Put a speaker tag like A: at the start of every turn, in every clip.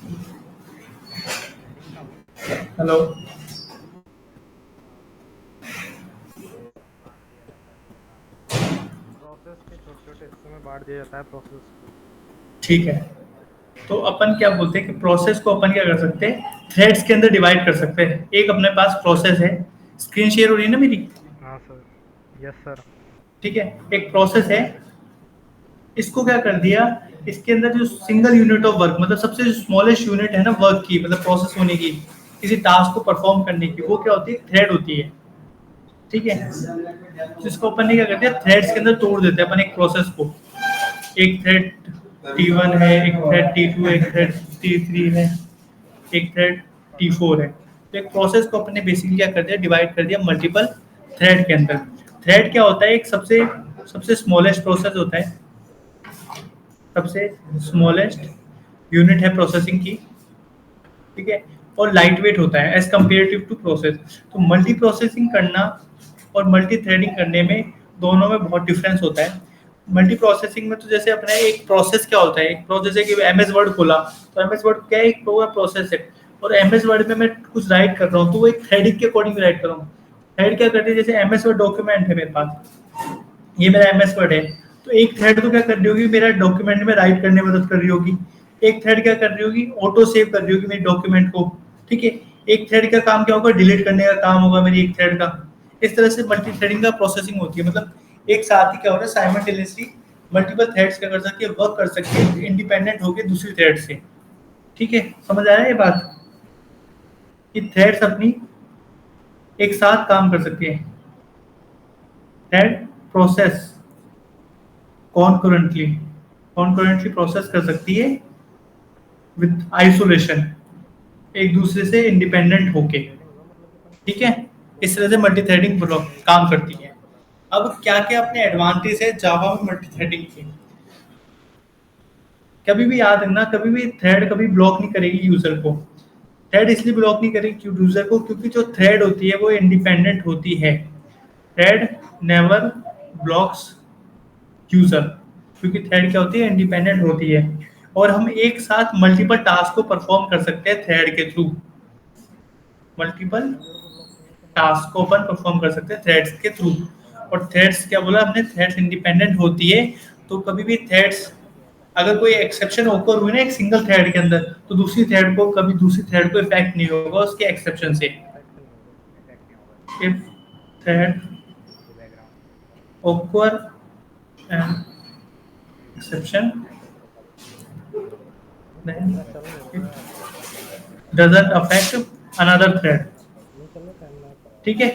A: Hello.
B: Process के छोटे छोटे हिस्सों में बांट दिया जाता है प्रोसेस को।
A: ठीक है, तो अपन क्या बोलते हैं कि प्रोसेस को अपन क्या कर सकते हैं, थ्रेड्स के अंदर डिवाइड कर सकते हैं। एक अपने पास प्रोसेस है, स्क्रीन शेयर हो रही है ना मेरी?
B: हाँ सर। Yes sir.
A: ठीक है, एक प्रोसेस है, इसको क्या कर दिया, इसके अंदर जो सिंगल यूनिट ऑफ वर्क, मतलब सबसे जो स्मॉलेस्ट यूनिट है ना वर्क की, मतलब प्रोसेस होने की, किसी टास्क को परफॉर्म करने की, वो क्या होती है, थ्रेड होती है। ठीक है, तो इसको अपन ने क्या करते हैं, थ्रेड्स के अंदर तोड़ देते हैं अपन एक प्रोसेस को। एक थ्रेड T1 है, एक थ्रेड T2 है, एक थ्रेड T3 है, एक थ्रेड T4 है। तो एक प्रोसेस को अपने बेसिकली क्या कर दिया, डिवाइड कर दिया मल्टीपल थ्रेड के अंदर। थ्रेड क्या होता है, एक सबसे सबसे स्मॉलेस्ट प्रोसेस होता है, सबसे स्मॉलेस्ट यूनिट है प्रोसेसिंग की। ठीक है, और लाइट वेट होता है एज कम्पेरेटिव टू प्रोसेस। तो मल्टी प्रोसेसिंग करना और मल्टी थ्रेडिंग करने में, दोनों में बहुत डिफरेंस होता है। मल्टी प्रोसेसिंग में तो जैसे अपना एक प्रोसेस क्या होता है, एक प्रोसेस है कि एम एस वर्ड खोला, तो एम एस वर्ड क्या है, एक पूरा प्रोसेस है। और एम एस वर्ड में मैं कुछ राइट कर रहा हूँ, तो वो एक थ्रेडिंग के अकॉर्डिंग राइट कर रहा हूँ। थ्रेड क्या करती है, जैसे एम एस वर्ड डॉक्यूमेंट है मेरे पास, ये मेरा एमएस वर्ड है, तो एक थ्रेड तो क्या कर रही होगी, मेरा डॉक्यूमेंट में राइट करने में मदद कर रही होगी। एक थ्रेड क्या कर रही होगी, ऑटो सेव कर रही होगी मेरे डॉक्यूमेंट को। ठीक है, एक थ्रेड का काम क्या होगा, डिलीट करने का काम होगा मेरी एक थ्रेड का। इस तरह से मल्टी थ्रेडिंग का प्रोसेसिंग होती है, मतलब एक साथ ही क्या हो रहा है, साइमल्टेनियसली मल्टीपल थ्रेड्स क्या कर सकती है, वर्क कर सकती है इंडिपेंडेंट होकर दूसरी थ्रेड से। ठीक है, समझ आ रहा है ये बात, कि थ्रेड्स अपनी एक साथ काम कर सकती है। Thread process concurrently concurrently process कर सकती है विद आइसोलेशन, एक दूसरे से इंडिपेंडेंट होके।
B: थ्रेडिंग हुआ मतलब कि अपन
A: ठीक है,
B: कोई
A: इस
B: भी
A: तरह से मल्टी थ्रेडिंग काम करती है। अब क्या क्या अपने एडवांटेज है जावा में मल्टी थ्रेडिंग के, कभी भी याद रखना, कभी भी थ्रेड कभी ब्लॉक नहीं करेगी यूजर को। थ्रेड इसलिए ब्लॉक नहीं करेगी यूजर को, क्योंकि जो थ्रेड होती है वो इंडिपेंडेंट होती है। थ्रेड नेवर ब्लॉक्स यूजर, क्योंकि थ्रेड क्या होती है, इंडिपेंडेंट होती है। और हम एक साथ मल्टीपल टास्क को परफॉर्म कर सकते हैं थ्रेड के थ्रू। मल्टीपल
B: यूजर को ब्लॉक नहीं करना
A: टास्क को अपन परफॉर्म कर सकते हैं थ्रेड्स के थ्रू। और थ्रेड्स क्या बोला हमने, थ्रेड्स इंडिपेंडेंट होती है। तो कभी भी थ्रेड्स, अगर कोई एक्सेप्शन ओकर हुई ना एक सिंगल थ्रेड के अंदर, तो दूसरी थ्रेड को कभी दूसरी थ्रेड को इफेक्ट नहीं होगा उसके एक्सेप्शन से।
B: इफेक्ट नहीं होगा, इफेक्ट नहीं होगा।
A: इफ थ्रेड
B: ये बैकग्राउंड
A: ओकर एंड एक्सेप्शन, then
B: मेरा चल नहीं रहा
A: it
B: यार।
A: doesn't affect another thread।
B: नहीं चल रहा टाइम लैप्स।
A: ठीक है,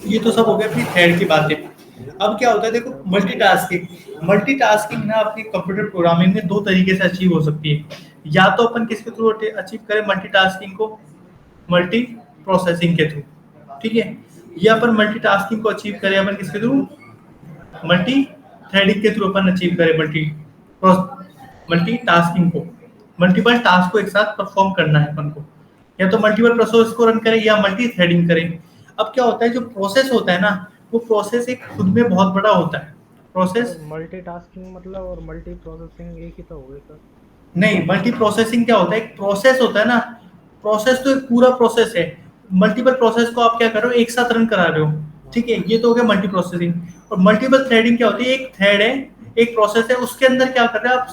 A: ये तो सब हो गया अपनी थ्रेड की बातें। अब क्या होता है, देखो मल्टीटास्किंग, मल्टीटास्किंग ना अपनी कंप्यूटर प्रोग्रामिंग में दो तरीके से अचीव हो सकती है। या तो अपन किसके थ्रू अचीव करें मल्टीटास्किंग को, मल्टी प्रोसेसिंग के थ्रू। ठीक है, या अपन मल्टीटास्किंग को अचीव करें अपन किसके थ्रू, मल्टी थ्रेडिंग के थ्रू अपन अचीव करें मल्टी टास्किंग को। मल्टीपल टास्क को एक साथ परफॉर्म करना है अपन को, या तो मल्टीपल प्रोसेस को रन करें या मल्टी थ्रेडिंग करें। अब क्या होता है, जो प्रोसेस होता है ना, वो प्रोसेस एक खुद में बहुत बड़ा होता है
B: सर
A: प्रोसेस।
B: मल्टीटास्किंग मतलब और मल्टी प्रोसेसिंग एक ही तो हो गए सर।
A: नहीं, मल्टी प्रोसेसिंग क्या होता है, एक प्रोसेस होता है ना, प्रोसेस तो एक पूरा प्रोसेस है। मल्टीपल प्रोसेस को आप क्या कर रहे हो, एक साथ रन करा रहे हो।
B: हाँ
A: ठीक है, ये तो हो गया मल्टी प्रोसेसिंग। और मल्टीपल थ्रेडिंग क्या होती है, एक थ्रेड है, एक प्रोसेस है, उसके अंदर क्या कर रहे हो आप,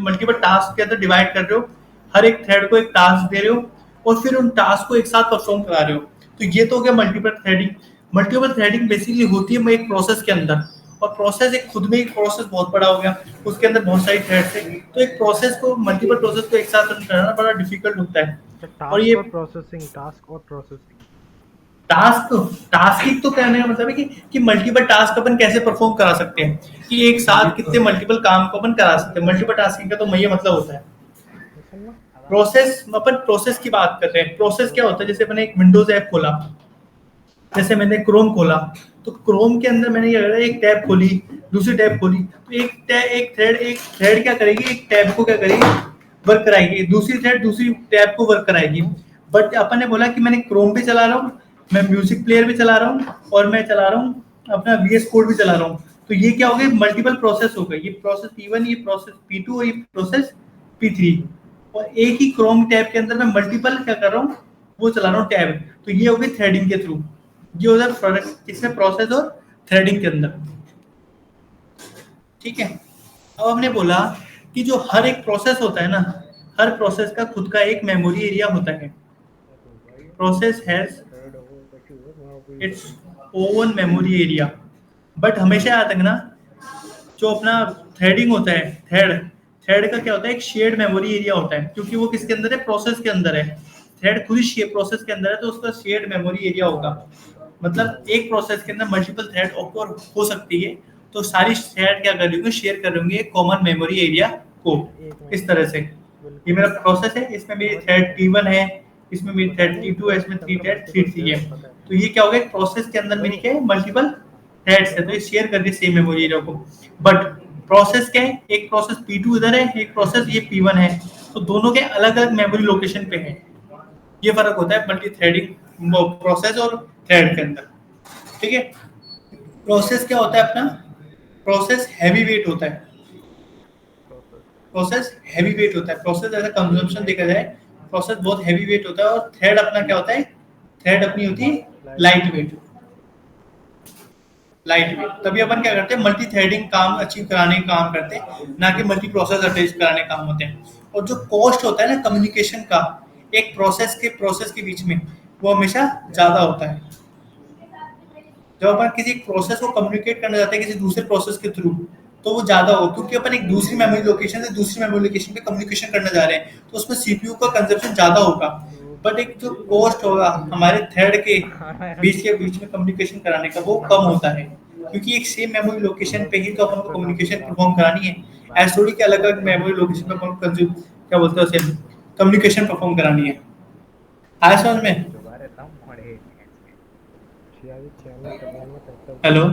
A: मल्टीपल टास्क के अंदर डिवाइड कर रहे हो। हर एक थ्रेड को एक टास्क दे रहे हो, और फिर उन टास्क को एक साथ परफॉर्म करा रहे हो। तो ये तो हो गया multiple threading. Multiple threading basically होती है एक प्रोसेस के अंदर, और प्रोसेस एक खुद में एक प्रोसेस बहुत बड़ा हो गया, उसके अंदर बहुत सारी थ्रेड्स है। तो एक प्रोसेस को, मल्टीपल प्रोसेस को एक साथ रन कराना बड़ा डिफिकल्ट होता है।
B: अच्छा,
A: और ये
B: टास्क और प्रोसेसिंग।
A: टास्क टास्किंग तो कहने का मतलब है कि मल्टीपल टास्क अपन कैसे परफॉर्म करा सकते हैं, कि एक साथ कितने मल्टीपल काम को अपन करा सकते हैं। मल्टीपल टास्किंग का तो ये मतलब होता है।
B: नहीं सुनना।
A: प्रोसेस, अपन प्रोसेस की बात कर रहे हैं। प्रोसेस क्या होता है, जैसे मैंने एक विंडोज ऐप खोला, जैसे मैंने क्रोम खोला, तो क्रोम के अंदर मैंने क्या करा, एक टैब खोली, दूसरी टैब खोली, तो एक थ्रेड क्या करेगी, एक टैब को क्या करेगी, वर्क कराएगी, दूसरी थ्रेड दूसरी टैब को वर्क कराएगी। बट अपन ने बोला कि मैंने क्रोम भी चला रहा हूँ, मैं म्यूजिक प्लेयर भी चला रहा हूँ, और मैं चला रहा हूँ अपना VS कोड भी चला रहा हूँ। तो ये क्या हो गया, मल्टीपल प्रोसेस हो गई, ये प्रोसेस P1, ये प्रोसेस P2 और ये प्रोसेस P3। और एक ही क्रोम टैब के अंदर मैं मल्टीपल क्या कर रहा हूँ, वो चला रहा हूँ टैब। तो ये हो गई थ्रेडिंग के थ्रू, ये हो जाए प्रोडक्ट किसमें, प्रोसेस और थ्रेडिंग के अंदर। ठीक है, अब हमने बोला कि जो हर एक प्रोसेस होता है ना, हर प्रोसेस का खुद का एक मेमोरी एरिया होता है। Process has its own memory area. But हमेशा याद रखना, जो अपना थ्रेडिंग होता है, थ्रेड थ्रेड का क्या होता है, एक शेयर्ड मेमोरी एरिया होता है, क्योंकि वो किसके अंदर है, प्रोसेस के अंदर है। थ्रेड खुद ही प्रोसेस के अंदर है, तो उसका शेयर्ड मेमोरी एरिया होगा। मतलब एक प्रोसेस के अंदर मल्टीपल थ्रेड ऑकर हो सकती है, तो सारी थ्रेड क्या कर रही होंगे, शेयर कर रही होंगे एक कॉमन मेमोरी एरिया को। इस तरह से ये मेरा प्रोसेस है, इसमें मेरी थ्रेड T1 है, इसमें मेरी थ्रेड T2 है, इसमें थ्रेड T3 है। तो ये क्या हो गया, प्रोसेस के अंदर मेरी क्या है, मल्टीपल थ्रेड्स है, तो ये शेयर कर रही है सेम मेमोरी एरिया को। बट प्रोसेस क्या है, एक प्रोसेस P2 इधर है, एक प्रोसेस ये P1 है, तो दोनों के अलग अलग मेमोरी लोकेशन पे है। ये फर्क होता है मल्टी थ्रेडिंग प्रोसेस और थ्रेड के अंदर। ठीक है, प्रोसेस क्या होता है अपना, प्रोसेस हैवी वेट होता है, प्रोसेस हैवी वेट होता है। प्रोसेस एज कंजम्पशन देखा जाए, प्रोसेस बहुत हैवी वेट होता है, और थ्रेड अपना क्या होता है, थ्रेड अपनी होती है लाइट वेट। लाइट वेट तभी अपन क्या करते हैं, मल्टी थ्रेडिंग काम अचीव कराने का काम करते हैं, ना कि मल्टी प्रोसेस अटैच कराने का काम होते हैं। और जो कॉस्ट होता है ना कम्युनिकेशन का, एक प्रोसेस के बीच में, वो हमेशा ज्यादा होता है। जब अपन किसी प्रोसेस को कम्युनिकेट करना चाहते हैं किसी दूसरे प्रोसेस के थ्रू, तो वो ज्यादा हो, क्योंकि अपन एक दूसरी मेमोरी लोकेशन से दूसरी मेमोरी लोकेशन पे कम्युनिकेशन करने जा रहे हैं, तो उसमें सीपीयू का कंजप्शन ज्यादा होगा। बट एक जो कॉस्ट होगा हमारे थ्रेड के बीच में कम्युनिकेशन कराने का, वो कम होता है, क्योंकि एक सेम मेमोरी लोकेशन पे ही तो अपन को कम्युनिकेशन परफॉर्म करानी है। ऐसा थोड़ी के अलग अलग मेमोरी लोकेशन पे अपन कंज्यूम क्या बोलते हैं उसे, कम्युनिकेशन परफॉर्म करानी है। आया समझ में? हेलो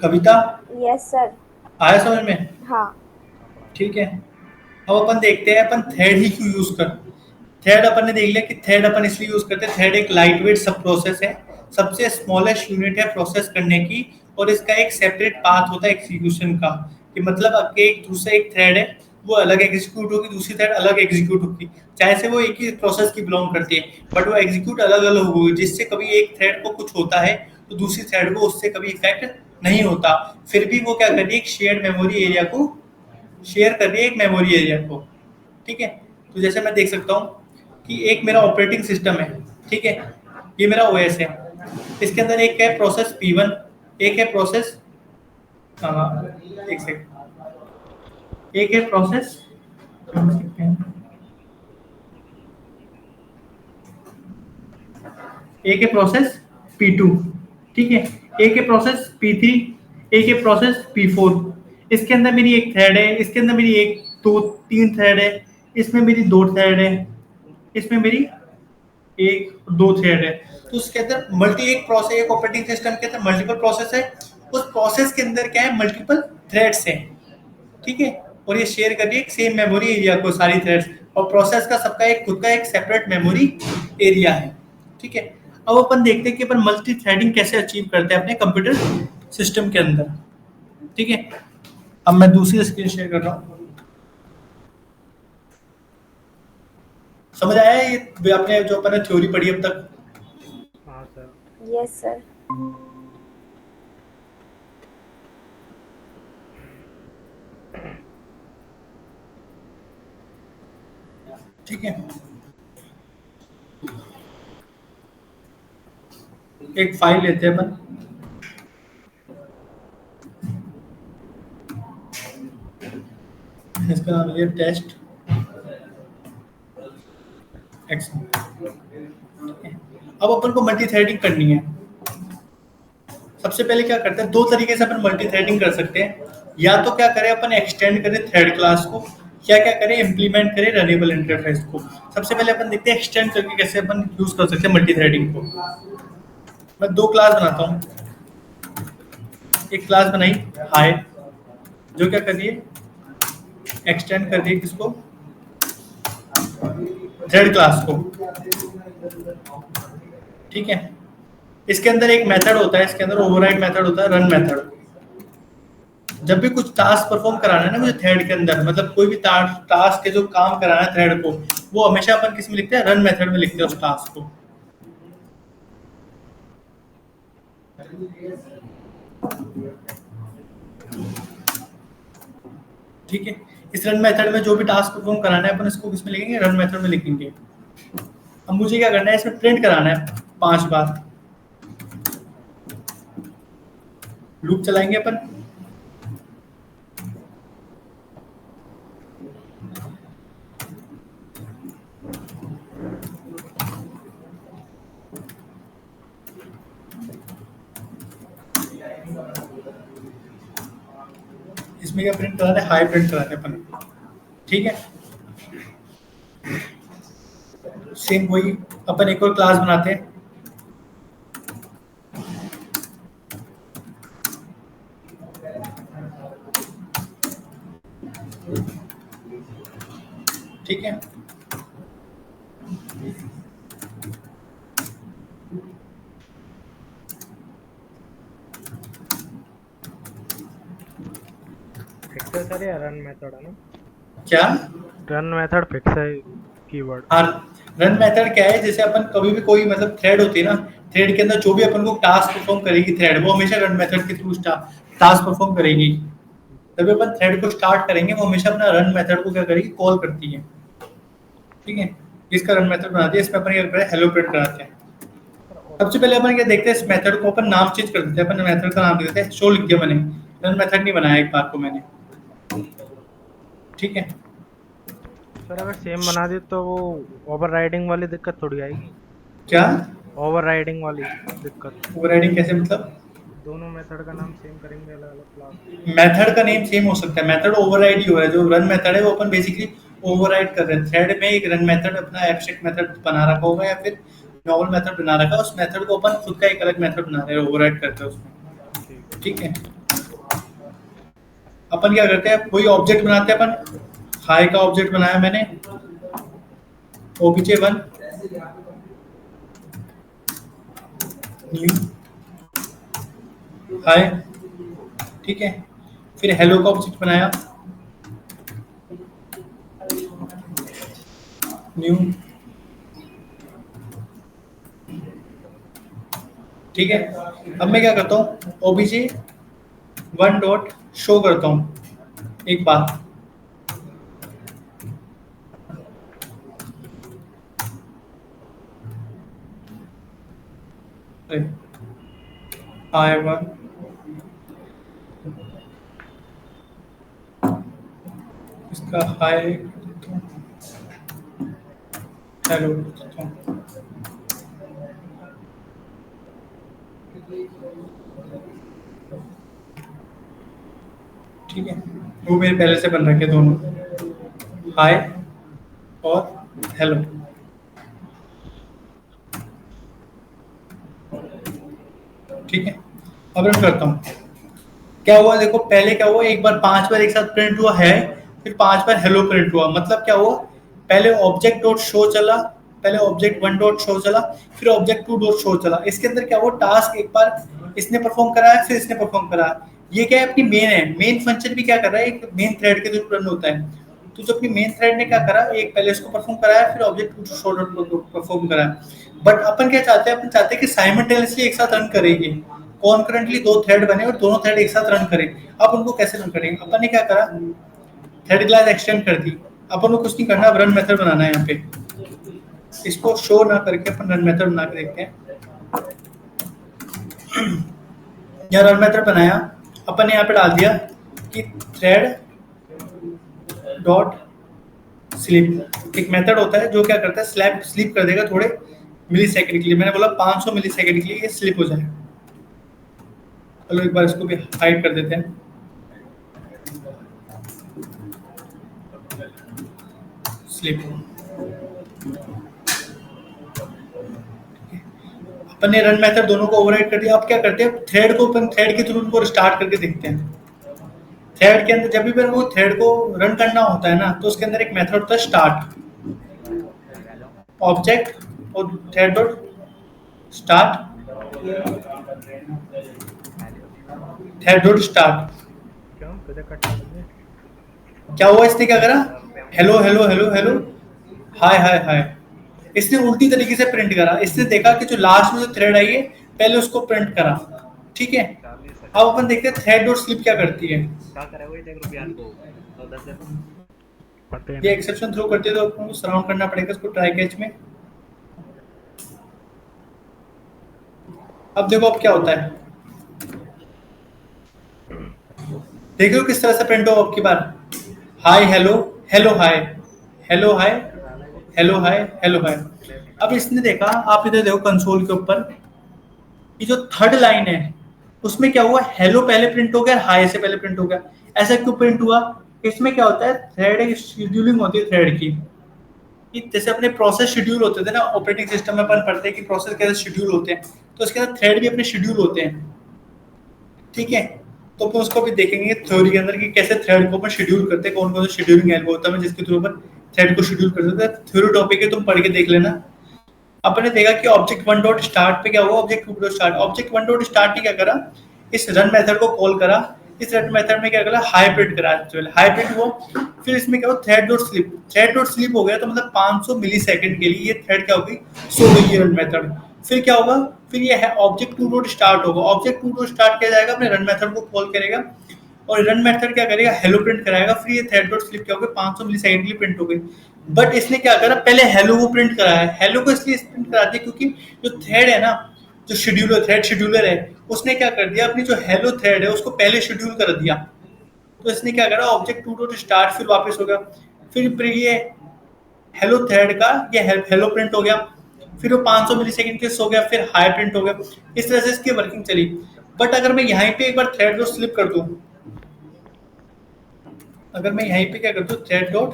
A: कविता,
C: यस सर।
A: आया समझ में?
C: हाँ।
A: ठीक है, अब अपन देखते हैं अपन थ्रेड ही क्यों यूज कर। थ्रेड अपन ने देख लिया कि थ्रेड अपन इसलिए यूज करते हैं, थ्रेड एक लाइट वेट सब प्रोसेस है, सबसे स्मॉलेस्ट यूनिट है प्रोसेस करने की, और इसका एक सेपरेट पाथ होता है एग्जीक्यूशन का, कि मतलब आपके एक दूसरा एक थ्रेड है, वो अलग एग्जीक्यूट होगी, दूसरी थ्रेड अलग एग्जीक्यूट होगी, चाहे से वो एक ही प्रोसेस की बिलोंग करती है, बट वो एग्जीक्यूट अलग अलग होगी, जिससे कभी एक थ्रेड को कुछ होता है तो दूसरी थ्रेड को उससे कभी इफेक्ट नहीं होता। फिर भी वो क्या कर रही है, एक शेयर्ड मेमोरी एरिया को शेयर कर रही है, एक मेमोरी एरिया को। ठीक है, तो जैसे मैं देख सकता हूँ कि एक मेरा ऑपरेटिंग सिस्टम है, ठीक है, ये मेरा ओएस है, इसके अंदर एक है प्रोसेस P1, एक है प्रोसेस एक सेकंड, एक है प्रोसेस एक है प्रोसेस P2, ठीक है, एक है प्रोसेस P3, एक है प्रोसेस P4। इसके अंदर मेरी एक थ्रेड है, इसके अंदर मेरी एक दो तीन थ्रेड है, इसमें मेरी दो थ्रेड है, इसमें मेरी एक दो थ्रेड है। तो उसके अंदर मल्टी एक प्रोसेस, एक ऑपरेटिंग सिस्टम के अंदर मल्टीपल प्रोसेस है, उस प्रोसेस के अंदर क्या है, मल्टीपल थ्रेड्स हैं। ठीक है, और ये शेयर कर रही है सेम मेमोरी एरिया को सारी थ्रेड्स, और प्रोसेस का सबका एक खुद का एक सेपरेट मेमोरी एरिया है। ठीक है, अब अपन देखते हैं कि अपन मल्टी थ्रेडिंग कैसे अचीव करते हैं अपने कंप्यूटर सिस्टम के अंदर। ठीक है, अब मैं दूसरी स्क्रीन शेयर कर रहा हूँ। समझ आया ये आपने जो अपन ने थ्योरी पढ़ी अब तक?
B: हाँ सर।
C: Yes sir.
A: ठीक है, एक फाइल लेते हैं अपन, इसका नाम है टेस्ट एक्शन। अब अपन को मल्टी थ्रेडिंग करनी है। सबसे पहले क्या करते हैं, दो तरीके से अपन मल्टी थ्रेडिंग कर सकते हैं, या तो क्या करें अपन एक्सटेंड करें थ्रेड क्लास को, या क्या करें इम्प्लीमेंट करें रनेबल इंटरफेस को। सबसे पहले अपन देखते हैं एक्सटेंड करके कैसे अपन यूज कर सकते हैं मल्टी थ्रेडिंग को। मैं दो क्लास बनाता हूँ, एक क्लास बनाई हाई, जो क्या कर रही है, एक्सटेंड कर रही है किसको, थ्रेड क्लास को। ठीक है, इसके अंदर एक मेथड होता है, इसके अंदर ओवरराइड मेथड होता है, रन मेथड। जब भी कुछ टास्क परफॉर्म कराना है ना मुझे थ्रेड के अंदर, मतलब कोई भी टास्क के जो काम कराना है थ्रेड को, वो हमेशा अपन किस में लिखते हैं, रन मेथड में लिखते हैं उस टास्क को। ठीक है, इस रन मेथड में जो भी टास्क परफॉर्म कराना है अपन इसको किस में लिखेंगे, रन मेथड में लिखेंगे। अब मुझे क्या करना है, इसमें प्रिंट कराना है 5 बार। लूप चलाएंगे अपन। इसमें क्या प्रिंट कराना है, हाई प्रिंट कराना है अपन। ठीक है, सेम वही अपन एक और क्लास बनाते हैं। ठीक है,
B: फिक्स है सर या रन मेथड है ना?
A: क्या
B: रन मेथड फिक्स है कीवर्ड।
A: हाँ, रन मेथड क्या है, जैसे अपन कभी भी कोई मतलब थ्रेड होती है ना, थ्रेड के अंदर जो भी अपन को टास्क परफॉर्म करेगी थ्रेड, वो हमेशा रन मेथड के थ्रू टास्क परफॉर्म करेगी। तभी अपन थ्रेड को स्टार्ट करेंगे, वो हमेशा अपना रन मेथड को क्या करेगी, कॉल करती है। ठीक है, इसका रन मेथड बना दिया, इसमें अपन क्या करते हैं, हेलो प्रिंट कराते हैं। सबसे पहले अपन क्या देखते हैं, इस मेथड को अपन नाम चेंज कर देते हैं। अपन मेथड का नाम देते हैं शो, लिख दिया मैंने, रन मेथड नहीं बनाया एक बार को मैंने। ठीक है,
B: सर अगर सेम बना दे तो वो ओवरराइडिंग वाली दिक्कत थोड़ी आएगी।
A: क्या
B: ओवरराइडिंग वाली दिक्कत।
A: ओवरराइडिंग कैसे, मतलब
B: दोनों मेथड का नाम सेम करेंगे अलग अलग क्लास।
A: मेथड का नेम सेम हो सकता है, मेथड ओवरराइड ही हो रहा है। जो रन मेथड है वो अपन बेसिकली ओवरराइड कर रहे हैं। थ्रेड में एक रन मेथड अपना एब्स्ट्रैक्ट मेथड बना रखा होगा या फिर नॉर्मल मेथड बना रखा है, उस मेथड को अपन खुद का एक अलग मेथड बना रहे हैं, ओवरराइड करते हैं उसमें। ठीक है, अपन क्या करते हैं, कोई ऑब्जेक्ट बनाते हैं अपन। हाई का ऑब्जेक्ट बनाया मैंने, obj1 न्यू हाई। ठीक है, फिर हेलो का ऑब्जेक्ट बनाया, न्यू। ठीक है, अब मैं क्या करता हूँ, obj1 डॉट शो करता हूँ एक बार। I1 इसका हाई हेलो। ठीक है, वो मेरे पहले से बन रखे दोनों, हाय और हेलो। ठीक है, अब रन करता हूँ। क्या हुआ देखो, पहले क्या हुआ, एक बार 5 बार एक साथ प्रिंट हुआ है, फिर 5 बार हेलो प्रिंट हुआ। मतलब क्या हुआ, पहले ऑब्जेक्ट डॉट शो चला, पहले ऑब्जेक्ट 1 डॉट शो चला, फिर ऑब्जेक्ट 2 डॉट शो चला। इसके अंदर क्या हुआ, टास्क एक बार इसने परफॉर्म कराया, फिर इसने परफॉर्म कराया। ये क्या है, अपनी मेन है, मेन फंक्शन भी क्या कर रहा है, एक मेन थ्रेड के थ्रू रन होता है। तो जो अपनी मेन थ्रेड ने क्या करा, एक पहले इसको परफॉर्म कराया, फिर ऑब्जेक्ट 2 शो डॉट परफॉर्म कराया। बट अपन क्या चाहते हैं, अपन चाहते हैं कि साइमल्टेनियसली एक साथ रन करेंगे, कॉन्करेंटली 2 थ्रेड बने और दोनों थ्रेड एक साथ रन करें। अब उनको कैसे रन करेंगे, अपन ने क्या करा, थ्रेड क्लास एक्सटेंड कर दी। अपन को कुछ नहीं करना, अब रन मेथड बनाना है यहाँ पे। इसको शो ना करके अपन रन मेथड बना के देखते हैं। यहाँ रन मेथड बनाया, अपन ने यहाँ पे डाल दिया कि थ्रेड डॉट स्लीप। एक मेथड होता है जो क्या करता है, स्लीप कर देगा थोड़े मिली सेकेंड के लिए। मैंने बोला 500 मिली सेकेंड के लिए ये स्लिप हो जाए। चलो एक बार इसको भी हाइड कर देते हैं। स्लिप, अपन ने रन मेथड दोनों को ओवरराइड कर दिया। अब क्या करते हैं, थ्रेड को अपन थ्रेड के थ्रू उनको स्टार्ट करके देखते हैं। थ्रेड के अंदर जब भी वो थ्रेड को रन करना होता है ना, तो उसके अंदर एक मेथड होता है स्टार्ट, ऑब्जेक्ट और thread dot start, thread dot start.
B: क्यों? पे से कट कर दे।
A: क्या हुआ, इसने क्या करा, हेलो हेलो हेलो हेलो, हाय हाय हाय, इसने उल्टी तरीके से प्रिंट करा। इसने देखा कि जो लास्ट में जो थ्रेड आई है पहले उसको प्रिंट करा, ठीक है। अब अपन देखते हैं थ्रेड डॉट स्लिप क्या करती है।
B: पता ही
A: ये
B: नहीं।
A: एक्सेप्शन थ्रो करती है तो अपन को सराउंड करना पड़ेगा इसको ट्राई कैच में। अब देखो अब क्या होता है, देख लो किस तरह से प्रिंट हो आपकी बार, hi hello, hello hi, hello hi, hello hi, hello hi. अब इसने देखा, आप इधर देखो कंसोल के ऊपर, ये जो थर्ड लाइन है उसमें क्या हुआ, हेलो पहले प्रिंट हो गया, हाई से पहले प्रिंट हो गया। ऐसा क्यों प्रिंट हुआ, इसमें क्या होता है, थ्रेड एक शेड्यूलिंग होती है थ्रेड की, कि जैसे अपने प्रोसेस शेड्यूल होते थे ना ऑपरेटिंग सिस्टम में, अपन पढ़ते हैं कि प्रोसेस कैसे शेड्यूल होते हैं, तो इसके अंदर थ्रेड भी अपने शेड्यूल होते हैं, ठीक है। तो अपन उसको भी देखेंगे थ्योरी के अंदर कि कैसे थ्रेड को अपन शेड्यूल करते हैं, कौन कौन से शेड्यूलिंग एल्गोरिथम है जिसके थ्रू अपन थ्रेड को शेड्यूल कर सकते हैं। थ्योरी टॉपिक है, तुम पढ़ के देख लेना। अपने देखा कि ऑब्जेक्ट वन डॉट स्टार्ट पे क्या हुआ, object to dot start, object one dot start ने क्या करा, इस रन मेथड को कॉल करा, इस रन मेथड में क्या करा, हाई प्रिंट करा, एक्चुअली हाई प्रिंट हुआ। फिर इसमें क्या हुआ, thread dot slip, thread dot slip हो गया, तो मतलब 500 मिली सेकंड के लिए ये थ्रेड क्या होगी, सो गई ये रन मेथड। फिर क्या होगा, फिर ये है ऑब्जेक्ट टू डॉट स्टार्ट होगा, ऑब्जेक्ट टू डॉट स्टार्ट किया जाएगा, अपने रन मेथड को कॉल करेगा, और रन मेथड क्या करेगा, हेलो प्रिंट कराएगा। फिर ये थ्रेड डॉट स्लिप क्या हो गया, 500 मिली सेकंड के लिए प्रिंट हो गई। बट इसने क्या करा, पहले हेलो को प्रिंट कराया है। हेलो को इसलिए प्रिंट कराते हैं क्योंकि जो थ्रेड है ना, जो शेड्यूलर, थ्रेड शेड्यूलर है, उसने क्या कर दिया, अपनी जो हेलो थ्रेड है उसको पहले शेड्यूल कर दिया। तो इसने क्या करा, ऑब्जेक्ट टू डॉट स्टार्ट, फिर वापस हो गया, फिर ये हेलो थ्रेड का ये हेलो प्रिंट हो गया, फिर वो 500 मिली सेकंड के सो गया, फिर हाई प्रिंट हो गया। इस तरह से इसकी वर्किंग चली। बट अगर मैं यहाँ पे एक बार थ्रेड को स्लिप कर दूं, अगर मैं यहीं पे क्या कर दूं, थ्रेड डॉट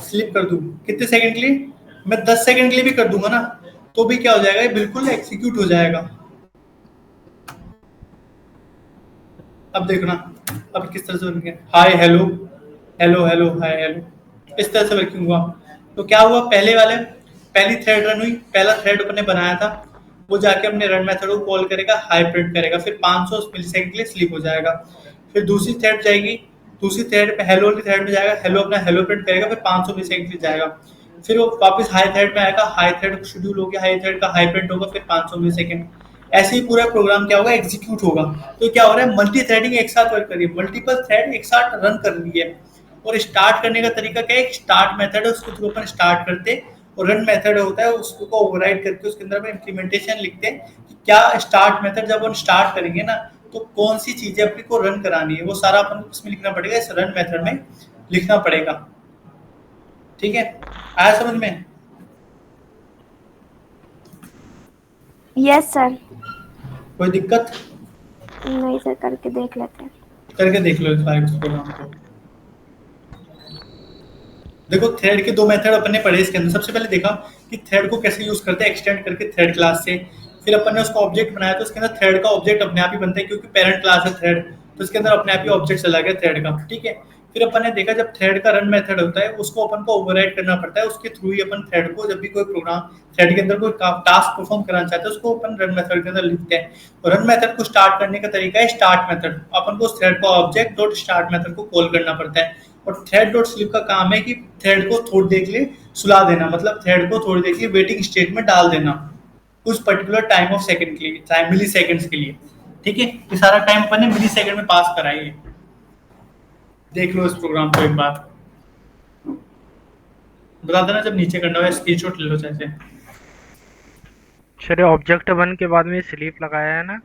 A: स्लिप कर दूं, कितने सेकंड के लिए, मैं 10 सेकंड के लिए भी कर दूंगा ना, तो भी क्या हो जाएगा, ये बिल्कुल एग्जीक्यूट हो जाएगा। अब देखना, अब किस तरह से बन गया, हाय hello, hello hello hi hello, इस तरह से वर्किंग हुआ। तो क्या हुआ, पहले वाले पहली थ्रेड रन हुई, पहला थ्रेड अपने बनाया था, वो जाके अपने रन मेथड को कॉल करेगा, हाई प्रिंट करेगा, फिर 500 मिलीसेकंड के लिए स्लीप हो जाएगा। फिर दूसरी थ्रेड जाएगी, दूसरी थ्रेड पे हेलो वाली थ्रेड में जाएगा, हेलो अपना हेलो प्रिंट करेगा, फिर 500 मिलीसेकंड के लिए जाएगा। फिर वो वापस हाई थ्रेड में आएगा, हाई थ्रेड शेड्यूल हो गया, हाई थ्रेड का हाई प्रिंट होगा, फिर 500 मिलीसेकंड। ऐसे ही पूरा प्रोग्राम क्या होगा, एग्जीक्यूट होगा। तो क्या हो रहा है, मल्टी थ्रेडिंग एक साथ वर्क कर रही है, मल्टीपल थ्रेड एक साथ रन कर रही है। और स्टार्ट करने का तरीका क्या है, एक स्टार्ट मेथड है, उसके थ्रू अपन स्टार्ट करते हैं, और रन मेथड होता है उसको ओवरराइड करके उसके अंदर इम्प्लीमेंटेशन लिखते हैं कि क्या स्टार्ट मेथड जब हम स्टार्ट करेंगे ना, तो कौन सी चीजें अपने को रन करानी है, वो सारा अपन को इसमें लिखना पड़ेगा, इस रन मेथड में लिखना पड़ेगा। ठीक है, आया समझ में।
C: Yes sir.
A: कोई दिक्कत,
C: नहीं सर, करके देख लेते हैं।
A: करके देख लो इस बार इस प्रोग्राम को। देखो थ्रेड के दो मेथड अपन ने पढ़े इसके अंदर। सबसे पहले देखा कि थ्रेड को कैसे यूज करते हैं, एक्सटेंड करके थ्रेड क्लास से। फिर अपन ने उसका ऑब्जेक्ट बनाया, तो उसके अंदर थ्रेड का ऑब्जेक्ट अपने आप ही बनता है, क्योंकि पेरेंट क्लास है थ्रेड, तो इसके अंदर अपने आप ही ऑब्जेक्ट चला गया थ्रेड का, ठीक है। फिर अपन ने देखा जब थ्रेड का रन मेथड होता है उसको अपन को ओवरराइड करना पड़ता है, उसके थ्रू ही अपन थ्रेड को, जब भी कोई प्रोग्राम थ्रेड के अंदर कोई टास्क परफॉर्म कराना चाहते हैं उसको अपन रन मेथड के अंदर लिखते हैं। और रन मेथड को स्टार्ट करने का तरीका है स्टार्ट मेथड, अपन को उस थ्रेड का ऑब्जेक्ट डॉट स्टार्ट मेथड को कॉल करना पड़ता है। और थ्रेड डॉट स्लिप का काम है कि थ्रेड को थोड़ी देर के लिए सुला देना, मतलब थ्रेड को थोड़ी देर के लिए वेटिंग स्टेट में डाल देना, कुछ पर्टिकुलर टाइम ऑफ सेकंड के लिए, टाइम मिली सेकंड्स के लिए, ठीक है। ये सारा टाइम अपन ने मिली सेकंड में पास कराई है। देख लो इस प्रोग्राम को एक बार, बता देना जब नीचे करना हो, स्क्रीनशॉट ले लो जैसे।
B: सर ऑब्जेक्ट वन के बाद में स्लीप लगाया है ना,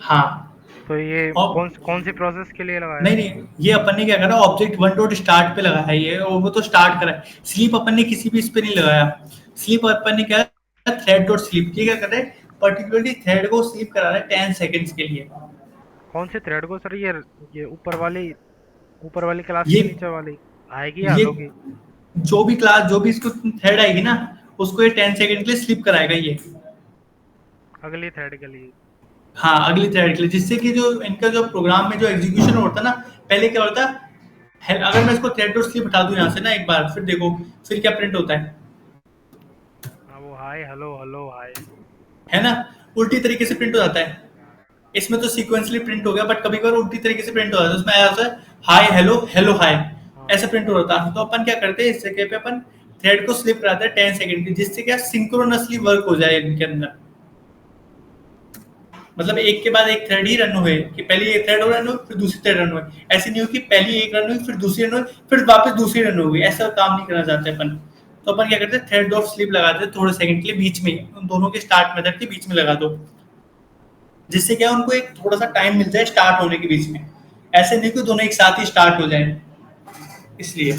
A: हाँ,
B: तो ये
A: और
B: कौन सी प्रोसेस के लिए लगाया
A: नहीं
B: है?
A: नहीं, ये अपन ने क्या करा, ऑब्जेक्ट वन डॉट स्टार्ट पे लगाया है ये, और वो तो स्टार्ट करा है। स्लीप अपन ने किसी भी इस पे नहीं लगाया। स्लीप अपन ने क्या, थ्रेड डॉट स्लीप, ये क्या कर रहे हैं, पर्टिकुलरली थ्रेड को स्लीप करा रहे हैं 10 सेकंड्स के लिए।
B: कौन से थ्रेड को सर? ये ऊपर वाली क्लास
A: ये
B: की नीचे वाली आएगी या
A: ये
B: अलग ही?
A: जो भी क्लास, जो भी इसको थ्रेड आएगी ना, उसको ये 10 सेकंड के लिए स्लीप कराएगा ये।
B: अगली थ्रेड के लिए?
A: हाँ, अगली थ्रेड के लिए, जिससे कि जो इनका जो प्रोग्राम में जो एग्जीक्यूशन होता है ना, पहले क्या होता है, अगर मैं इसको थ्रेड डॉट स्लीप हटा दूं यहाँ से ना एक बार, फिर देखो फिर क्या प्रिंट होता
B: हाँ, वो हाय हेलो हेलो हाय।
A: है ना, उल्टी तरीके से प्रिंट हो जाता है। इसमें तो सीक्वेंसली प्रिंट हो गया, बट कभी कभार उल्टी तरीके से प्रिंट हो जाता है, उसमें आया होता है हाय हेलो हेलो हाय, ऐसे प्रिंट हो रहा था। तो अपन क्या करते हैं, इस जगह पे अपन थ्रेड को स्लिप कराते हैं 10 सेकंड की, जिससे क्या सिंक्रोनसली वर्क हो जाए इनके अंदर। मतलब एक के बाद एक थ्रेड ही रन हुए, कि पहले एक थ्रेड रन हो फिर दूसरी थ्रेड रन हुए, ऐसे नहीं हो कि पहली एक रन हुई फिर दूसरी रन हुई फिर वापस दूसरी रन हो गई, ऐसा काम नहीं करना चाहते अपन। तो अपन क्या करते हैं, थ्रेड ऑफ स्लिप लगाते हैं थोड़े सेकंड के लिए बीच में, उन दोनों के स्टार्ट मेथड के बीच में लगा दो, जिससे क्या उनको एक थोड़ा सा टाइम मिल जाए स्टार्ट होने के बीच में, ऐसे नहीं कि दोनों एक साथ ही स्टार्ट हो जाए, इसलिए।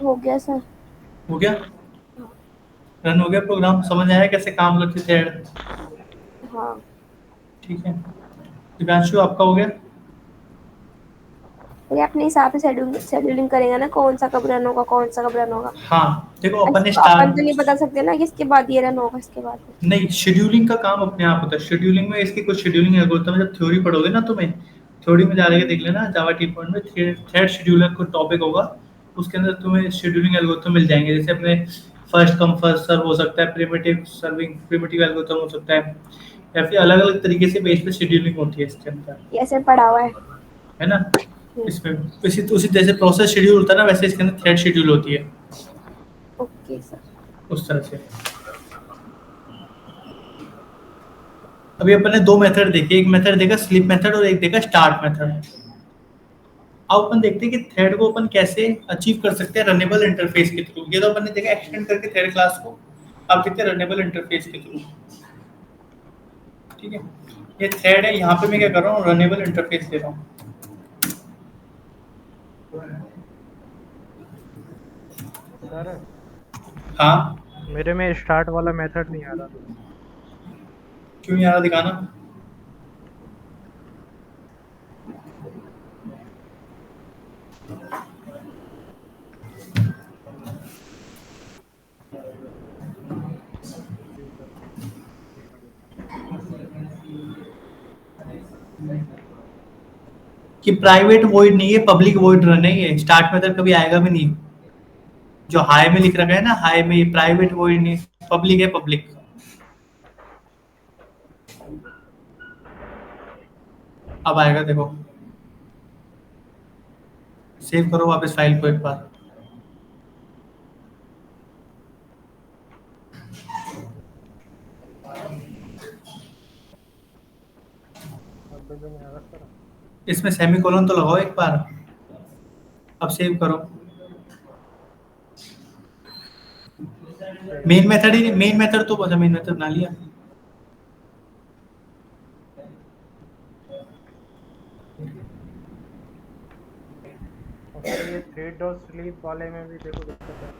C: हो गया सर।
A: हो गया, रन हो गया प्रोग्राम, समझ आया कैसे काम करते थे ऐड?
C: हाँ।
A: ठीक है, दिव्यांशु आपका हो गया?
C: ये अपने हिसाब से शेड्यूलिंग करेगा ना, कौन सा कब रन होगा, कौन सा कब रन होगा।
A: हाँ देखो अपन ने
C: अपन तो नहीं
A: स्टार्ट
C: बता सकते ना कि इसके बाद ये रन होगा, इसके बाद।
A: नहीं, शेड्यूलिंग का काम अपने आप होता है। शेड्यूलिंग में इसकी कुछ शेड्यूलिंग एल्गोरिथम जब थ्योरी पढ़ोगे ना, तुम्हें थ्योरी में जा के देख लेना, जावा टी पॉइंट में थ्रेड शेड्यूलर को टॉपिक होगा, उसके अंदर तुम्हें शेड्यूलिंग एल्गोरिथम मिल जाएंगे। जैसे अपने फर्स्ट कम फर्स्ट सर्व हो सकता है, प्रिमिटिव सर्विंग प्रिमिटिव एल्गोरिथम हो सकता है, या फिर अलग अलग तरीके से बेस पे शेड्यूलिंग होती है इसके अंदर,
C: ये ऐसे पढ़ा हुआ है।
A: है ना। इसमें इसी उसी जैसे प्रोसेस शेड्यूल होता है ना, वैसे इसके अंदर थ्रेड शेड्यूल होती है,
C: ओके सर।
A: उस तरह से। अभी अपन ने दो मेथड देखे, एक मेथड देखा स्लीप मेथड और एक देखा स्टार्ट मेथड। अब अपन देखते हैं कि थ्रेड को अपन कैसे अचीव कर सकते हैं रनेबल इंटरफेस के थ्रू। ये तो अपन ने देखा एक्सटेंड करके थ्रेड क्लास को, अब देखते हैं रनेबल इंटरफेस के थ्रू। ठीक है, ये थ्रेड है, यहाँ पे मैं क्या कर रहा हूँ, रनेबल इंटरफेस ले रहा हूँ।
B: सर
A: हाँ,
B: मेरे में स्टार्ट वाला मेथड नहीं आ रहा।
A: क्यों नहीं आ रहा, दिखाना। कि प्राइवेट वॉइड नहीं है, पब्लिक वॉइड रन है, ये स्टार्ट मेथड कभी आएगा भी नहीं। जो हाई में लिख रखा है ना, हाई में, ये प्राइवेट वॉइड नहीं, पब्लिक है, पब्लिक। अब आएगा देखो, सेव करो वापस फाइल को एक बार।
B: अब भी नहीं आ रहा सर।
A: इसमें सेमीकोलन तो लगाओ एक बार, अब सेव करो। मेन मेथड ही, मेन मेथड तो बता, मेन मेथड बना लिया।
B: और सर ये थ्रेड डॉट स्लीप वाले में भी देखो दिक्कत है।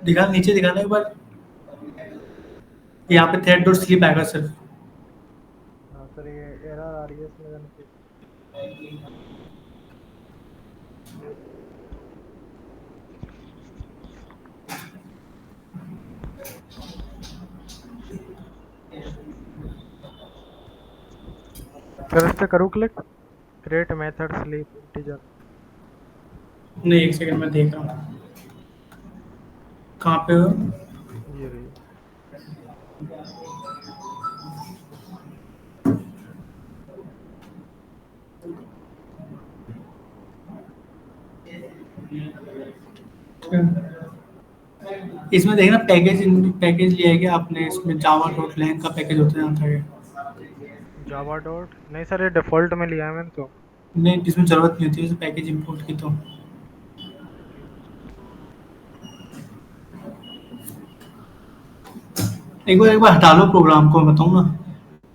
A: दिखा, नीचे दिखाना एक बार, यहाँ पे थ्रेड डॉट स्लीप आएगा सिर्फ।
B: हाँ सर ये एरर आ रही है इसमें जाने की। सर इस पे करूँ click, create method sleep integer.
A: नहीं, एक सेकंड में देख रहा हूँ, कहाँ पे हो।
B: ये रही।
A: इसमें देखना पैकेज, पैकेज लिया है क्या आपने, इसमें जावा डॉट लैंग का पैकेज होता है।
B: जावा डॉट नहीं सर, ये डिफॉल्ट में लिया है मैंने तो।
A: नहीं, इसमें जरूरत नहीं होती है पैकेज इंपोर्ट की तो। एक बार हटा लो प्रोग्राम को, मैं बताऊँ ना,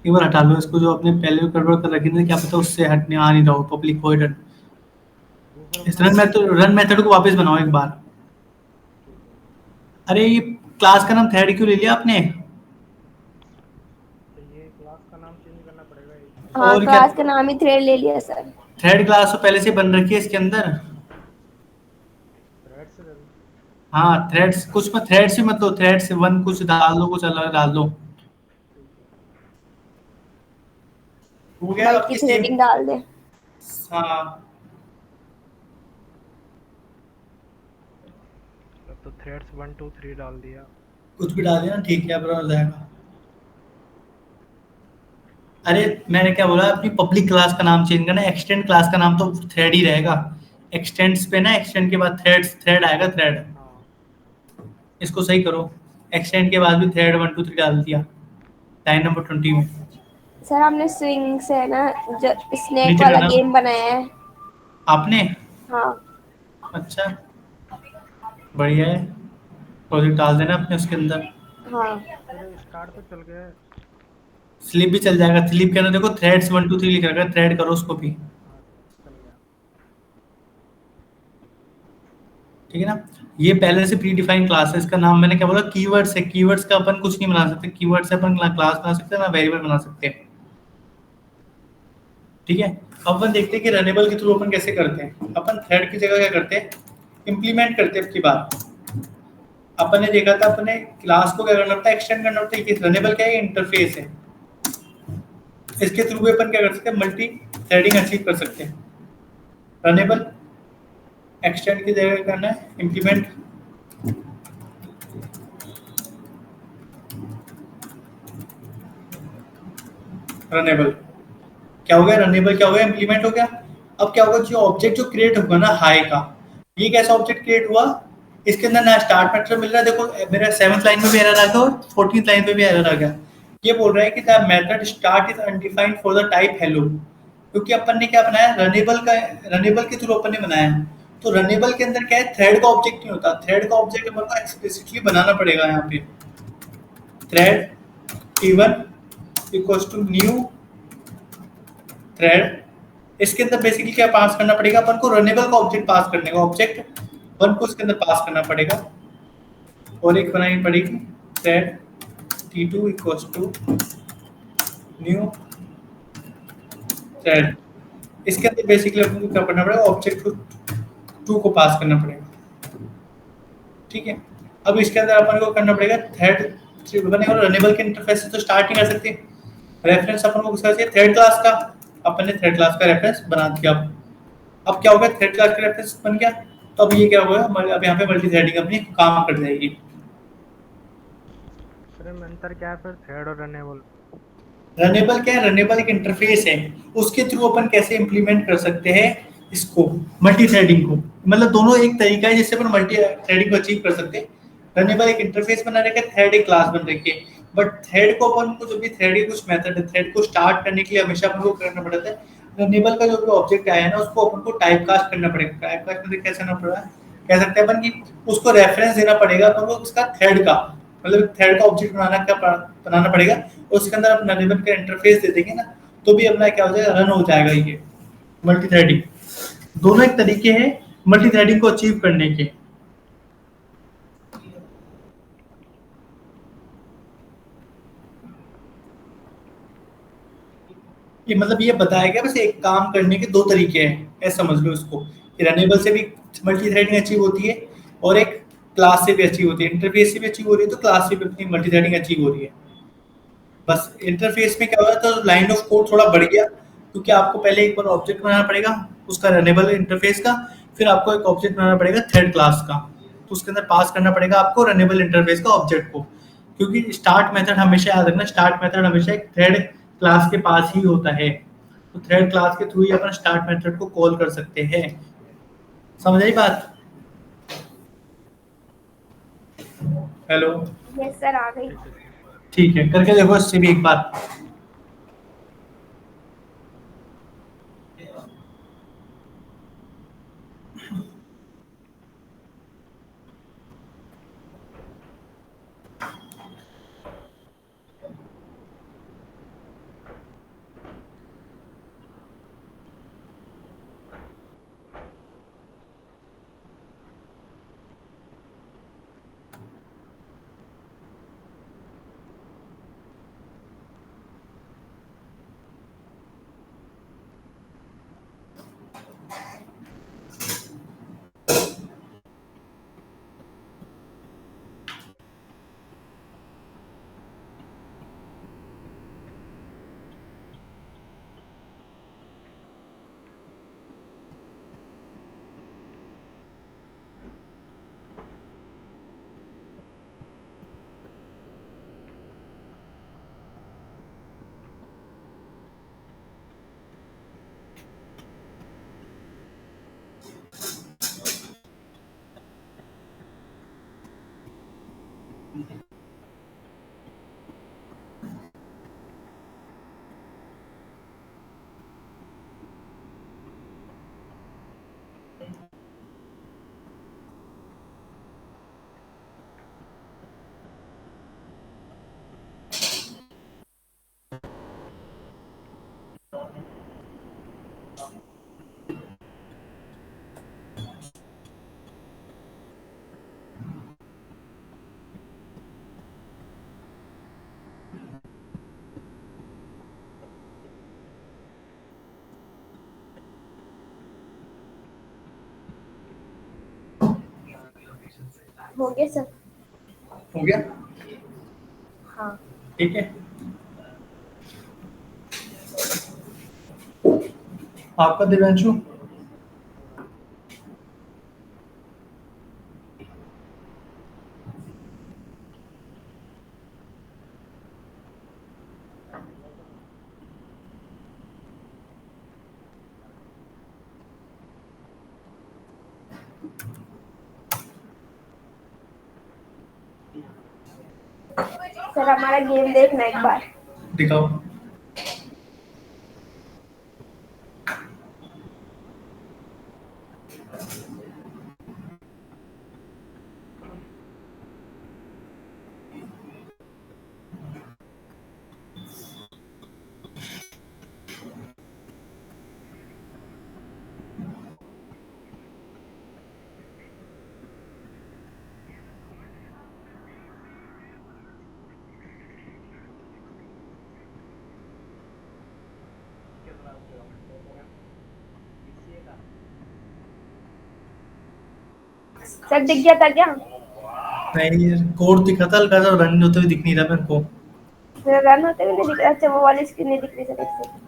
A: एक बार हटा लो इसको, जो आपने पहले गड़बड़ कर रखी थी, क्या पता उससे हटने आ नहीं रहा हो, पब्लिक वॉइड।
B: वो सर
A: इस
B: अपना
A: रन मेथड को वापस बनाओ एक बार।
B: ठीक है।
A: अरे ये क्लास का नाम थ्रेड क्यों ले लिया आपने।
B: तो ये क्लास का नाम चेंज करना पड़ेगा ये।
C: हाँ,
A: और क्या,
C: क्लास का नाम ही थ्रेड ले लिया सर।
A: थ्रेड क्लास तो पहले से बन रखी है इसके अंदर।
B: थ्रेड से दे
A: हाँ, थ्रेड्स कुछ में थ्रेड से मत लो, थ्रेड से वन कुछ डाल दो, कुछ अलग डाल दो।
B: ठीक है।
A: हो गया
C: बल्कि
A: आपकी सेम।
C: थ्रेडिंग डाल दे।
A: हाँ,
B: तो थ्रेड्स 1 2 3 डाल दिया।
A: कुछ भी डाल देना, ठीक है, अब हो जाएगा। अरे मैंने क्या बोला, अपनी पब्लिक क्लास का नाम चेंज करना, एक्सटेंड क्लास का नाम तो थ्रेड ही रहेगा। एक्सटेंड्स पे ना, एक्सटेंड के बाद थ्रेड्स, थ्रेड आएगा, थ्रेड।
B: हाँ
A: इसको सही करो, एक्सटेंड के बाद भी थ्रेड 1 2 3 डाल दिया, लाइन नंबर 20 में।
C: सर हमने स्विंग से ना जो स्नेक
A: नीचे
C: वाला
A: करना
C: गेम बनाया है।
A: आपने,
C: हाँ।
A: अच्छा, बढ़िया है, प्रोजेक्ट डाल देना अपने उसके अंदर।
C: हाँ।
B: सर स्टार्ट तो चल गया है।
A: स्लिप भी चल जाएगा, स्लिप के अंदर देखो थ्रेड्स 1 2 3 लिख रखा है, थ्रेड करो उसको भी,
B: हाँ सर चल गया।
A: ठीक है ना। ये पहले से प्री डिफाइंड क्लासेस का नाम मैंने क्या बोला, कीवर्ड्स है। कीवर्ड्स का अपन कुछ नहीं बना सकते, कीवर्ड से अपन क्लास बना सकते हैं ना वेरिएबल बना सकते हैं। ठीक है, अब अपन देखते हैं कि रनेबल के थ्रू अपन कैसे करते हैं। अपन थ्रेड की जगह क्या करते हैं, इंप्लीमेंट करते हैं। अब की बात अपन ने देखा था, अपने क्लास को क्या करना होता है, एक्सटेंड करना होता है। कि रनेबल क्या है, इंटरफेस है। इसके थ्रू भी अपन क्या कर सकते हैं, मल्टी थ्रेडिंग अचीव कर सकते हैं। रनेबल एक्सटेंड की जगह करना है इंप्लीमेंट। रनेबल क्या हो गया, रनेबल क्या हो गया, इंप्लीमेंट हो गया। अब क्या होगा, जो ऑब्जेक्ट जो क्रिएट होगा ना हाई का, ये कैसा ऑब्जेक्ट क्रिएट हुआ, इसके अंदर ना स्टार्ट मेथड मिल रहा है। देखो मेरा 7th लाइन में भी एरर आ गया और 14th लाइन में भी एरर आ गया। ये बोल रहा है कि the method start is undefined for the type hello, क्योंकि अपन ने क्या बनाया, रनेबल का, रनेबल के थ्रू अपन ने बनाया है। तो रनेबल के अंदर क्या है, थ्रेड का ऑब्जेक्ट नहीं होता। थ्रेड का ऑब्जेक्ट अपन को एक्सप्लिसिटली बनाना पड़ेगा। यहाँ पे thread t1 equals to new thread. इसके अंदर बेसिकली क्या पास करना पड़ेगा अपन को, रनेबल का ऑब्जेक्ट पास करने का, ऑब्जेक्ट वन को इसके अंदर पास करना पड़ेगा। और एक बनानी पड़ेगी thread t2 equals to new thread. इसके अंदर बेसिकली अपन को क्या करना पड़ेगा, ऑब्जेक्ट को 2 को पास करना पड़ेगा। ठीक है, अब इसके अंदर अपन को करना पड़ेगा थ्रेड बनेगा। रनेबल के इंटरफेस से तो स्टार्ट नहीं कर सकते, रेफरेंस अपन को किसका चाहिए, थ्रेड क्लास का। अपन ने थ्रेड क्लास का रेफरेंस बना दिया। अब क्या होगा, थ्रेड क्लास का रेफरेंस बन गया। तो अब ये क्या होगा, अब यहाँ पे मल्टी थ्रेडिंग अपनी काम कर जाएगी।
B: सर में अंतर क्या है फिर थ्रेड और रनेबल?
A: रनेबल क्या है, रनेबल एक इंटरफेस है, उसके थ्रू अपन कैसे इंप्लीमेंट कर सकते हैं इसको, मल्टी थ्रेडिंग को। मतलब दोनों एक तरीका है जिससे अपन मल्टी थ्रेडिंग को अचीव कर सकते हैं। रनेबल एक इंटरफेस बना रखा है, थ्रेड एक क्लास बन रखी है। बट थ्रेड को अपन को, जो भी थ्रेड के कुछ मेथड है, थ्रेड को स्टार्ट करने के लिए हमेशा अपन को करना पड़ता है। रनेबल का जो भी ऑब्जेक्ट आया है ना, उसको अपन को टाइप कास्ट करना पड़ेगा। टाइप कास्ट मतलब कैसे करना पड़ेगा, कह सकते हैं अपन कि उसको रेफरेंस देना पड़ेगा अपन को उसका थ्रेड का। मतलब थ्रेड का ऑब्जेक्ट बनाना पड़ेगा। और उसके अंदर अपना रिबन का इंटरफेस दे देंगे ना, तो भी अपना क्या हो जाएगा, रन हो जाएगा ये मल्टी थ्रेडिंग। दोनों एक तरीके हैं मल्टी थ्रेडिंग को अचीव करने के। ये मतलब ये बताया गया बस, एक काम करने के दो तरीके हैं, ऐसा समझ लो इसको। कि रनेबल से भी मल्टी थ्रेडिंग अचीव होती है, और एक क्लास से भी अचीव होती है। इंटरफेस से भी अचीव हो रही है, तो क्लास से भी अपनी मल्टी थ्रेडिंग अचीव हो रही है। बस इंटरफेस में क्या हो रहा था, लाइन ऑफ कोड थोड़ा बढ़ गया, क्योंकि आपको पहले एक बार ऑब्जेक्ट बनाना पड़ेगा उसका, रनेबल इंटरफेस का। फिर आपको एक ऑब्जेक्ट बनाना पड़ेगा थ्रेड क्लास का, तो उसके अंदर पास करना पड़ेगा आपको रनेबल इंटरफेस का ऑब्जेक्ट को। क्योंकि स्टार्ट मेथड हमेशा याद रखना, स्टार्ट मेथड हमेशा एक थ्रेड क्लास के पास ही होता है। तो थ्रेड क्लास के थ्रू ही अपन स्टार्ट मेथड को कॉल कर सकते हैं। समझ आई बात? हेलो?
C: यस सर, आ गई।
B: ठीक है सर।
A: ठीक है, करके देखो इससे भी एक बार।
C: हो गया सर।
A: हो गया,
C: हाँ।
A: ठीक है। आपका दिव्यांशु?
C: सर हमारा गेम देखना एक बार।
A: दिखाओ।
C: सर दिख गया था क्या?
A: नहीं, कोड दिखा था हल्का सा, रन होते हुए दिख नहीं रहा मेरे को।
C: मेरा रन होते हुए नहीं दिख रहा। अच्छा वो वाली स्क्रीन नहीं दिख रही सर, एक सेकंड।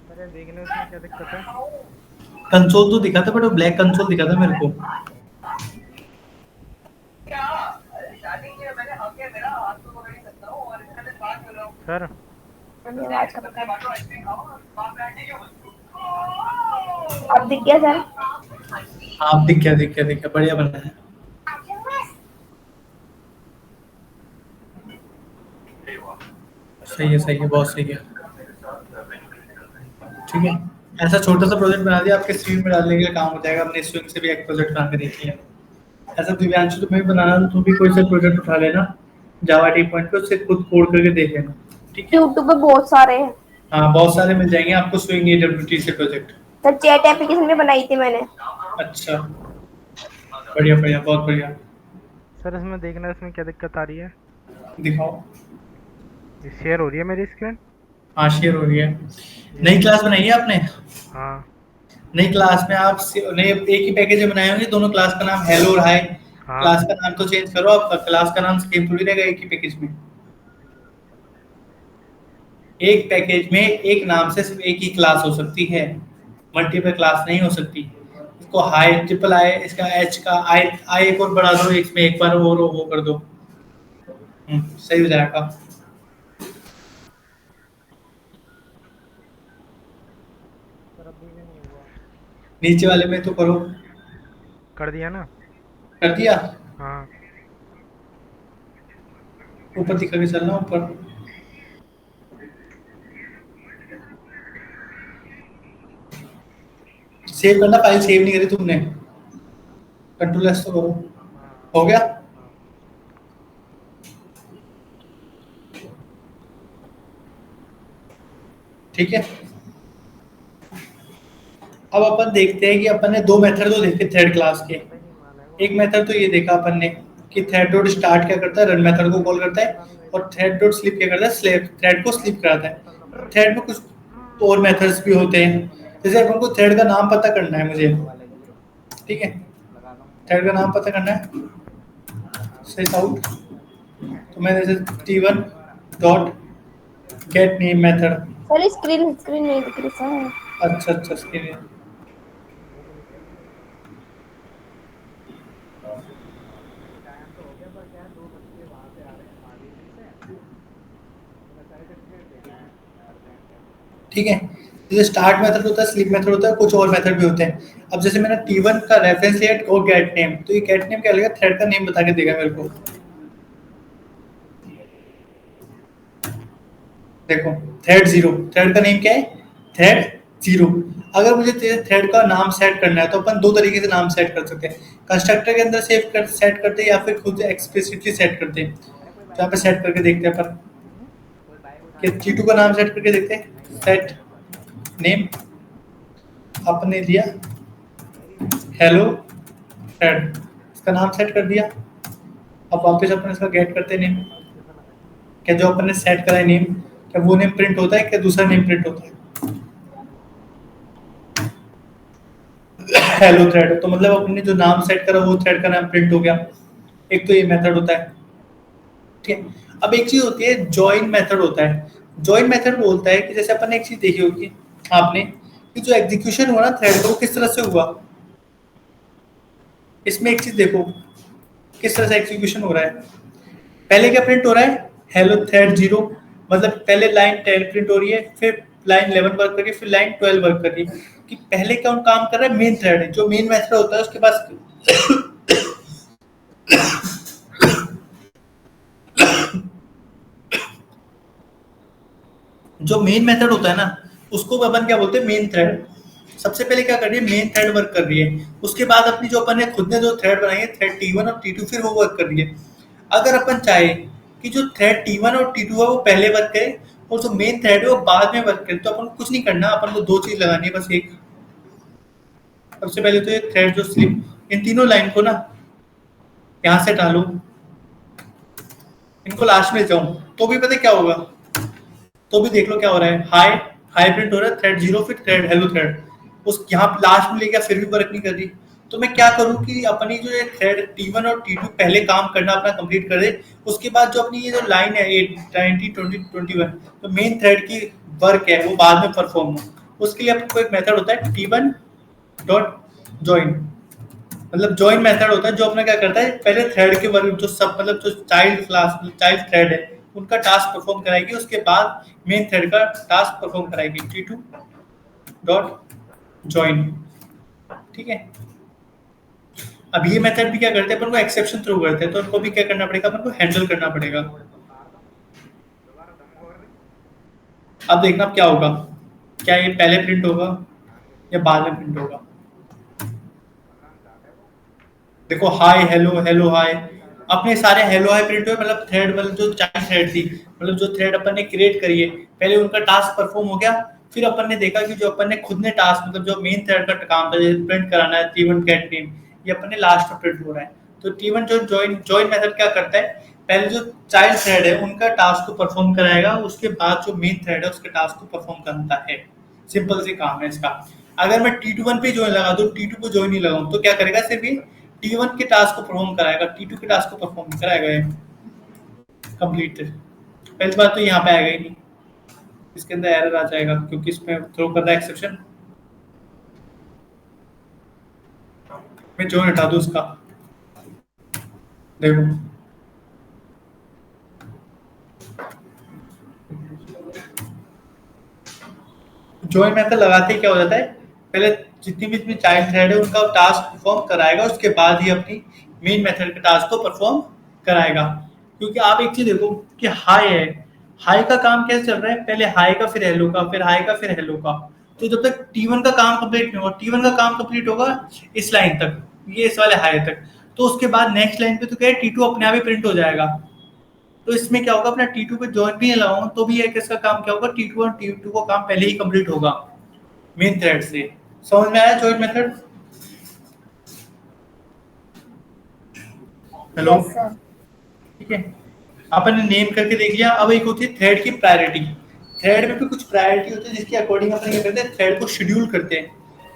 B: सर ये देखने उसमें क्या दिक्कत है?
A: कंसोल तो दिखा था, बट वो ब्लैक कंसोल दिखा था मेरे को।
B: सर
C: धन्यवाद का पता। अब दिख गया सर?
A: आप दिख गया, दिख गया, दिख गया, बढ़िया बना है। सही है, बहुत सही है। ठीक है, ऐसा छोटा सा प्रोजेक्ट बना दिया, आपके स्क्रीन में डालने के लिए काम हो जाएगा। हमने स्विंग से भी एक प्रोजेक्ट बना के देखी है। ऐसा दिव्यांशु तुम्हें भी बनाना, तो तुम भी कोई सा प्रोजेक्ट उठा लेना जावा टी पॉइंट पे, उससे खुद कोड करके देख लेना। ठीक है,
C: यूट्यूब पे बहुत सारे हैं।
A: हाँ बहुत सारे मिल जाएंगे आपको स्विंग एडब्ल्यूटी से प्रोजेक्ट।
C: सर चैट एप्लीकेशन भी बनाई थी मैंने।
A: अच्छा, बढ़िया बढ़िया, बहुत बढ़िया।
B: सर इसमें देखना इसमें क्या दिक्कत आ रही है?
A: दिखाओ।
B: ये शेयर हो रही है मेरी स्क्रीन।
A: हाँ शेयर हो रही है। नई क्लास बनाई है आपने?
B: हाँ
A: नई क्लास में आप नए एक ही पैकेज में बनाए होंगे, दोनों क्लास का नाम हेलो और हाय।
B: हाँ।
A: क्लास का नाम तो चेंज करो, आपका क्लास का नाम सेम थोड़ी रहेगा एक ही पैकेज में। एक पैकेज में एक नाम से सिर्फ एक ही क्लास हो सकती है, मल्टीपल क्लास नहीं हो सकती। इसको हाई ट्रिपल आई, इसका एच का आई आई एक और बढ़ा दो, इसमें एक बार और वो कर दो। सही हो जाएगा।
B: सर अभी भी नहीं हुआ।
A: नीचे वाले में तो करो।
B: कर दिया ना?
A: कर दिया?
B: हाँ।
A: ऊपर दिखा के चलना, ऊपर। सेव करना, फाइल सेव नहीं करी तुमने, कंट्रोल एस तो करो। हो गया?
B: हाँ।
A: ठीक है, अब अपन देखते हैं कि अपन ने दो मेथड तो देखे थ्रेड क्लास के। एक मेथड तो ये देखा अपन ने कि थ्रेड डॉट स्टार्ट क्या करता है, रन मेथड को कॉल करता है, और थ्रेड डॉट स्लीप क्या करता है, स्लीप थ्रेड को स्लीप कराता है। थ्रेड में कुछ और मेथड्स भी होते हैं, जैसे अपन को थ्रेड का नाम पता करना है मुझे। ठीक है, थ्रेड का नाम पता करना है, सेट आउट। तो मैं जैसे t1 dot gate name method.
C: Sir screen screen नहीं दिख रही सर।
A: अच्छा अच्छा, स्क्रीन। ठीक है, जैसे स्टार्ट मेथड होता है, स्लीप मेथड होता है, कुछ और मेथड भी होते हैं। अब जैसे मैंने t1 का रेफरेंस लिया और गेट नेम, तो ये गेट नेम क्या लगेगा, थ्रेड का नेम बता के देगा मेरे को। देखो, थ्रेड जीरो, थ्रेड का नेम क्या है, थ्रेड जीरो। अगर मुझे थ्रेड का नाम सेट करना है तो अपन दो तरीके से नाम सेट कर सकते हैं, कंस्ट्रक्टर के अंदर सेट करते हैं, या फिर खुद एक्सप्लिसिटली सेट करते हैं। तो यहाँ पे सेट करके देखते हैं अपन कि T2 का नाम सेट करके देखते हैं। सेट नेम आपने दिया हेलो थ्रेड, इसका नाम सेट कर दिया। अब वापस अपन इसका गेट करते हैं नेम। क्या जो अपन ने सेट करा है नेम, क्या वो नेम प्रिंट होता है, क्या दूसरा नेम प्रिंट होता है? हेलो थ्रेड, तो मतलब अपने जो नाम सेट करा वो थ्रेड का नाम प्रिंट हो गया। एक तो ये मेथड होता है, ठीक है। अब एक चीज होती है जॉइन मेथड होता है। जॉइन मेथड बोलता है कि जैसे अपन ने एक चीज देखी होगी आपने कि जो एग्जीक्यूशन हुआ ना थ्रेड का वो किस तरह से हुआ। इसमें एक चीज देखो किस तरह से एग्जीक्यूशन हो रहा है। पहले क्या प्रिंट हो रहा है, हेलो थ्रेड जीरो, मतलब पहले लाइन 10 प्रिंट हो रही है, फिर लाइन 11 वर्क कर रही है, फिर लाइन 12 वर्क कर रही है। कि पहले कौन काम कर रहा है, मेन थ्रेड है। जो मेन मेथड होता है उसके पास जो मेन मेथड होता है ना उसको अपन क्या बोलते हैं, मेन थ्रेड। सबसे पहले क्या कर रही है, मेन थ्रेड वर्क कर रही है। उसके बाद अपनी जो अपन ने खुद ने जो थ्रेड बनाई है थ्रेड T1 और T2 फिर वो वर्क कर रही है। अगर अपन चाहे कि जो थ्रेड T1 और T2 है वो पहले वर्क करे और जो मेन थ्रेड है वो बाद में वर्क करे, तो अपन को कुछ नहीं करना, अपन को दो चीज लगानी है बस। एक सबसे पहले तो ये थ्रेड जो स्लिप इन तीनों लाइन को ना यहाँ से डालो, इनको लास्ट में जाऊं तो भी पता है क्या होगा, तो भी देख लो क्या हो रहा है। हाई हाई प्रिंट हो रहा है, थ्रेड जीरो, फिर थ्रेड हेलो थ्रेड, उस यहाँ लास्ट में ले गया फिर भी वर्क नहीं कर रही। तो मैं क्या करूँ कि अपनी जो ये थ्रेड T1 और T2 पहले काम करना अपना कंप्लीट कर दे, उसके बाद जो अपनी ये जो लाइन है 8 90 20 21 तो मेन थ्रेड की वर्क है वो बाद में परफॉर्म हो। उसके लिए आपको एक मेथड होता है T1 डॉट जॉइन, मतलब जॉइन मेथड होता है जो अपना क्या करता है पहले थ्रेड के वर्क जो सब मतलब जो चाइल्ड क्लास चाइल्ड थ्रेड है उनका टास्क परफॉर्म कराएगी, उसके बाद मेन थ्रेड का टास्क परफॉर्म कराएगी T2 डॉट जॉइन, ठीक है। अब ये मेथड भी क्या करते हैं अपन को एक्सेप्शन थ्रो करते हैं, तो उनको भी क्या करना पड़ेगा, अपन को हैंडल करना पड़ेगा। अब देखना अब क्या होगा, क्या ये पहले प्रिंट होगा या बाद में प्रिंट होगा। देखो हाय हेलो हेलो हाय, अपने सारे हेलो हाय प्रिंट हुए, मतलब थ्रेड मतलब जो चाइल्ड थ्रेड थी, मतलब जो थ्रेड अपन ने क्रिएट करी है पहले उनका टास्क परफॉर्म हो गया। फिर अपन ने देखा कि जो अपन ने खुद ने टास्क मतलब जो मेन थ्रेड का काम था जैसे प्रिंट कराना है T1 गेट नेम, ये अपन ने लास्ट में प्रिंट हो रहा है। तो T1 जो जॉइन जॉइन मेथड क्या करता है, पहले जो चाइल्ड थ्रेड है उनका टास्क को परफॉर्म कराएगा, उसके बाद जो मेन थ्रेड है उसके टास्क को परफॉर्म करता है। सिंपल सी काम है इसका। अगर मैं T1 पे ज्वाइन लगा दूं, T2 को ज्वाइन नहीं लगाऊं तो क्या करेगा, सिर्फ ये T1 के टास्क को परफॉर्म कराएगा, T2 के टास्क को परफॉर्म नहीं कराएगा ये कंप्लीट। पहली बात तो यहाँ पे आएगा ही नहीं, इसके अंदर एरर आ जाएगा क्योंकि इसमें थ्रो कर रहा है एक्सेप्शन। मैं जो हटा दूं उसका, देखो जॉइन मेथड लगाते ही क्या हो जाता है, पहले जितनी भी इसमें चाइल्ड थ्रेड है उनका टास्क परफॉर्म कराएगा, उसके बाद ही अपनी मेन मेथड के टास्क को परफॉर्म कराएगा। क्योंकि आप एक चीज देखो कि हाई है, हाई का काम कैसे चल रहा है, पहले हाई का फिर हेलो का फिर हाई का फिर हेलो का। तो जब तक T1 का काम कंप्लीट नहीं होगा, T1 का काम कंप्लीट होगा इस लाइन तक, ये इस वाले हाई तक, तो उसके बाद नेक्स्ट लाइन पे तो क्या है T2 अपने आप ही प्रिंट हो जाएगा। तो इसमें क्या होगा, अपना T2 पे जॉइन भी लगाऊंगा तो भी एक इसका काम क्या होगा, T2 और T2 का काम पहले ही कंप्लीट होगा मेन थ्रेड से। समझ में आया join method? Hello,
C: yes sir.
A: ठीक है। अपन ने नेम करके देख लिया। अब एक होती है थ्रेड की प्रायोरिटी। थ्रेड में भी कुछ प्रायोरिटी होती है जिसके अकॉर्डिंग अपन क्या करते हैं, थ्रेड को शेड्यूल करते हैं।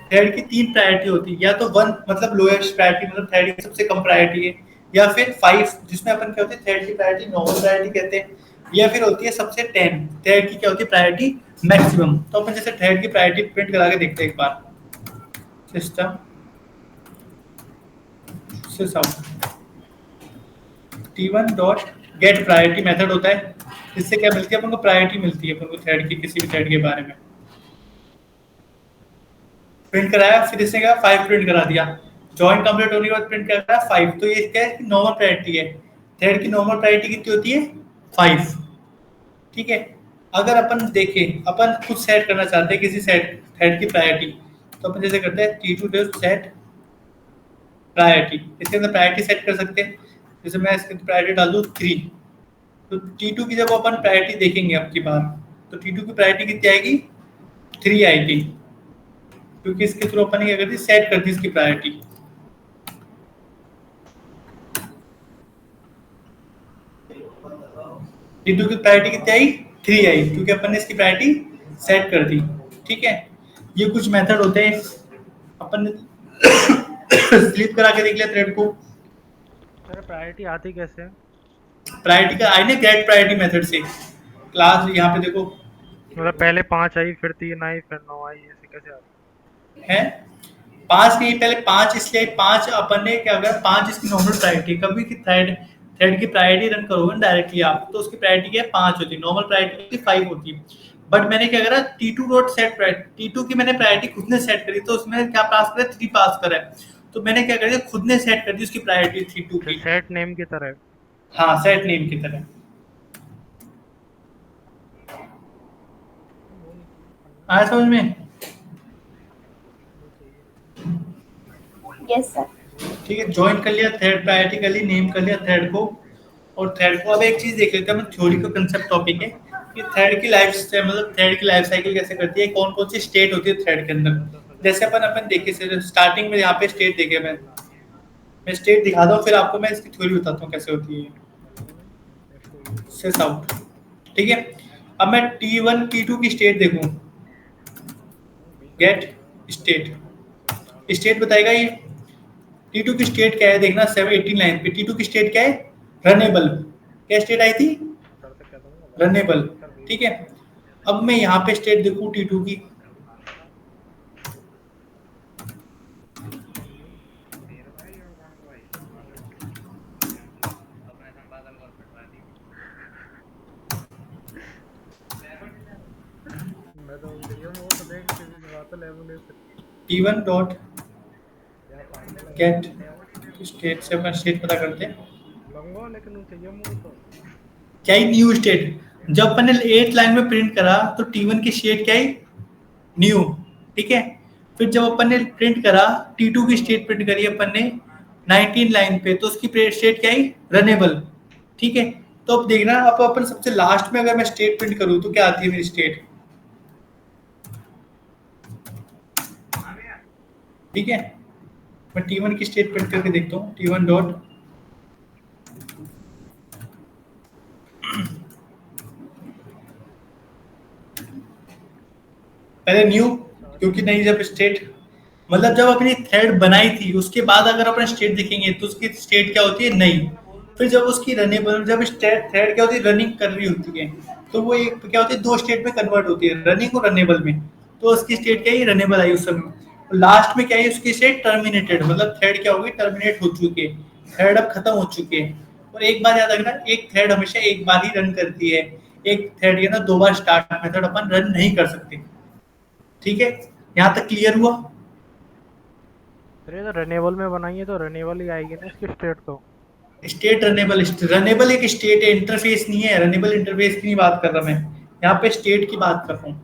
A: थ्रेड की 3 प्रायोरिटी होती है, या तो 1 मतलब लोएस्ट प्रायोरिटी मतलब थ्रेड की सबसे कम प्रायोरिटी है, या फिर 5 जिसमें अपन क्या होती है थ्रेड की प्रायोरिटी नॉर्मल प्रायोरिटी कहते हैं, या फिर होती है सबसे 10 थ्रेड की क्या होती है प्रायोरिटी मैक्सिमम। तो अपन जैसे थ्रेड की प्रायोरिटी प्रिंट करा के देखते हैं एक बार, system T1 dot get priority method होता है। इससे क्या मिलती है अपन को, प्रायोरिटी मिलती है अपन को थ्रेड की किसी भी थ्रेड के बारे में। प्रिंट कराया, फिर इसने क्या 5 प्रिंट करा दिया, जॉइन कंप्लीट होने के बाद प्रिंट कराया 5। तो ये क्या है, नॉर्मल प्रायोरिटी है। थ्रेड की नॉर्मल प्रायोरिटी कितनी होती है, 5, ठीक है। अगर अपन देखें अपन खुद सेट करना चाहते हैं किसी सेट थ्रेड की प्रायोरिटी, तो अपन जैसे करते हैं T2 डॉट सेट प्रायोरिटी, इसके अंदर प्रायोरिटी सेट कर सकते हैं। जैसे मैं इसके अंदर प्रायोरिटी डाल दूँ 3, तो T2 की जब अपन प्रायोरिटी देखेंगे अब की बार, तो T2 की प्रायोरिटी कितनी आएगी, 3 आएगी, क्योंकि इसके थ्रू अपन ने क्या कर दी, सेट कर दी इसकी प्रायोरिटी। T2 की प्रायोरिटी कितनी आई, 3 आई, क्योंकि अपन ने इसकी प्रायोरिटी सेट कर दी, ठीक है। ये कुछ मेथड होते हैं अपन स्लीप करा के देख लिया थ्रेड को।
B: सर प्रायोरिटी आती कैसे है?
A: प्रायोरिटी का आई ने गेट प्रायोरिटी मेथड से। क्लास यहाँ पे देखो
B: मतलब पहले 5 आई फिर 3 आई फिर 9 आई, ऐसे कैसे आती?
A: है 5 नहीं, पहले 5 इसलिए 5 अपन ने क्या अगर 5 इसकी नॉर्मल प्रायोरिटी, कभी की थ्रेड थ्रेड की प्रायोरिटी रन करोगे ना डायरेक्टली आप, तो उसकी प्रायोरिटी क्या है 5 होती है, नॉर्मल प्रायोरिटी होती है 5 होती है। बट मैंने क्या करा T2 डॉट सेट T2 की मैंने प्रायोरिटी खुद ने सेट करी, तो उसमें क्या पास करा 3 पास करा है, तो मैंने क्या कर दिया खुद ने सेट कर दी उसकी प्रायोरिटी 3 2 की।
B: सेट नेम की तरह?
A: हाँ सेट नेम की तरह। आया समझ में?
C: Yes sir.
A: ठीक है, ज्वाइन कर लिया थ्रेड, प्रायोरिटी कर ली, नेम कर लिया थ्रेड को और थ्रेड को। अब एक चीज देख लेते हैं, थ्योरी का कंसेप्ट टॉपिक है कि थ्रेड की लाइफ मतलब थ्रेड की लाइफ साइकिल कैसे करती है, कौन कौन सी स्टेट होती है थ्रेड के अंदर। जैसे अपन देखे स्टार्टिंग में यहाँ पे स्टेट देखे, मैं स्टेट दिखाता हूँ फिर आपको मैं इसकी थ्योरी बताता हूँ कैसे होती है। सिस आउट, ठीक है। अब मैं T1 T2 की स्टेट देखूं, गेट स्टेट, स्टेट बताएगा ये T2 की स्टेट क्या है देखना 718 लाइन पे। T2 की स्टेट क्या है, रनेबल। क्या स्टेट आई थी, रनेबल, ठीक है। अब मैं यहाँ पे स्टेट देखूं T2 की, T1 डॉट गेट स्टेट से अपना स्टेट पता करते हैं। क्या ही न्यू स्टेट, जब अपन ने 8 लाइन में प्रिंट करा तो T1 की स्टेट क्या है, न्यू, ठीक है। फिर जब अपन ने प्रिंट करा T2 की स्टेट प्रिंट करी अपन ने 19 लाइन पे, तो उसकी स्टेट क्या है, रनेबल, ठीक है। तो अब देखना, अब अपन सबसे लास्ट में अगर मैं स्टेट प्रिंट करूं तो क्या आती है मेरी स्टेट, ठीक है। मैं T1 की स्टेट प्रिंट करके देखता हूँ, T1 डॉट पहले न्यू, क्योंकि नहीं जब स्टेट मतलब जब अपनी थ्रेड बनाई थी उसके बाद अगर अपन स्टेट देखेंगे तो उसकी स्टेट क्या होती है, नई। फिर जब उसकी रनेबल, जब थ्रेड क्या होती है, रनिंग कर रही होती है, तो वो एक क्या होती है, 2 स्टेट में कन्वर्ट होती है, रनिंग और रनेबल में। तो उसकी स्टेट क्या है, रनेबल आई उस समय। लास्ट में क्या है, उसकी स्टेट टर्मिनेटेड, मतलब थ्रेड क्या होगी, टर्मिनेट हो चुकी है, थ्रेड अब खत्म हो चुके हैं। और एक बार याद रखना, एक थ्रेड हमेशा एक बार ही रन करती है, एक थ्रेड है ना 2 बार स्टार्ट मेथड अपन रन नहीं कर सकते, ठीक है। यहाँ तक क्लियर हुआ?
B: अरे तो रनेबल में बनाइए तो रनेबल ही आएगी ना इसकी स्टेट तो।
A: स्टेट रनेबल, रनेबल एक स्टेट है, इंटरफेस नहीं है, रनेबल इंटरफेस की नहीं बात कर रहा मैं, यहाँ पे स्टेट की बात कर रहा हूँ।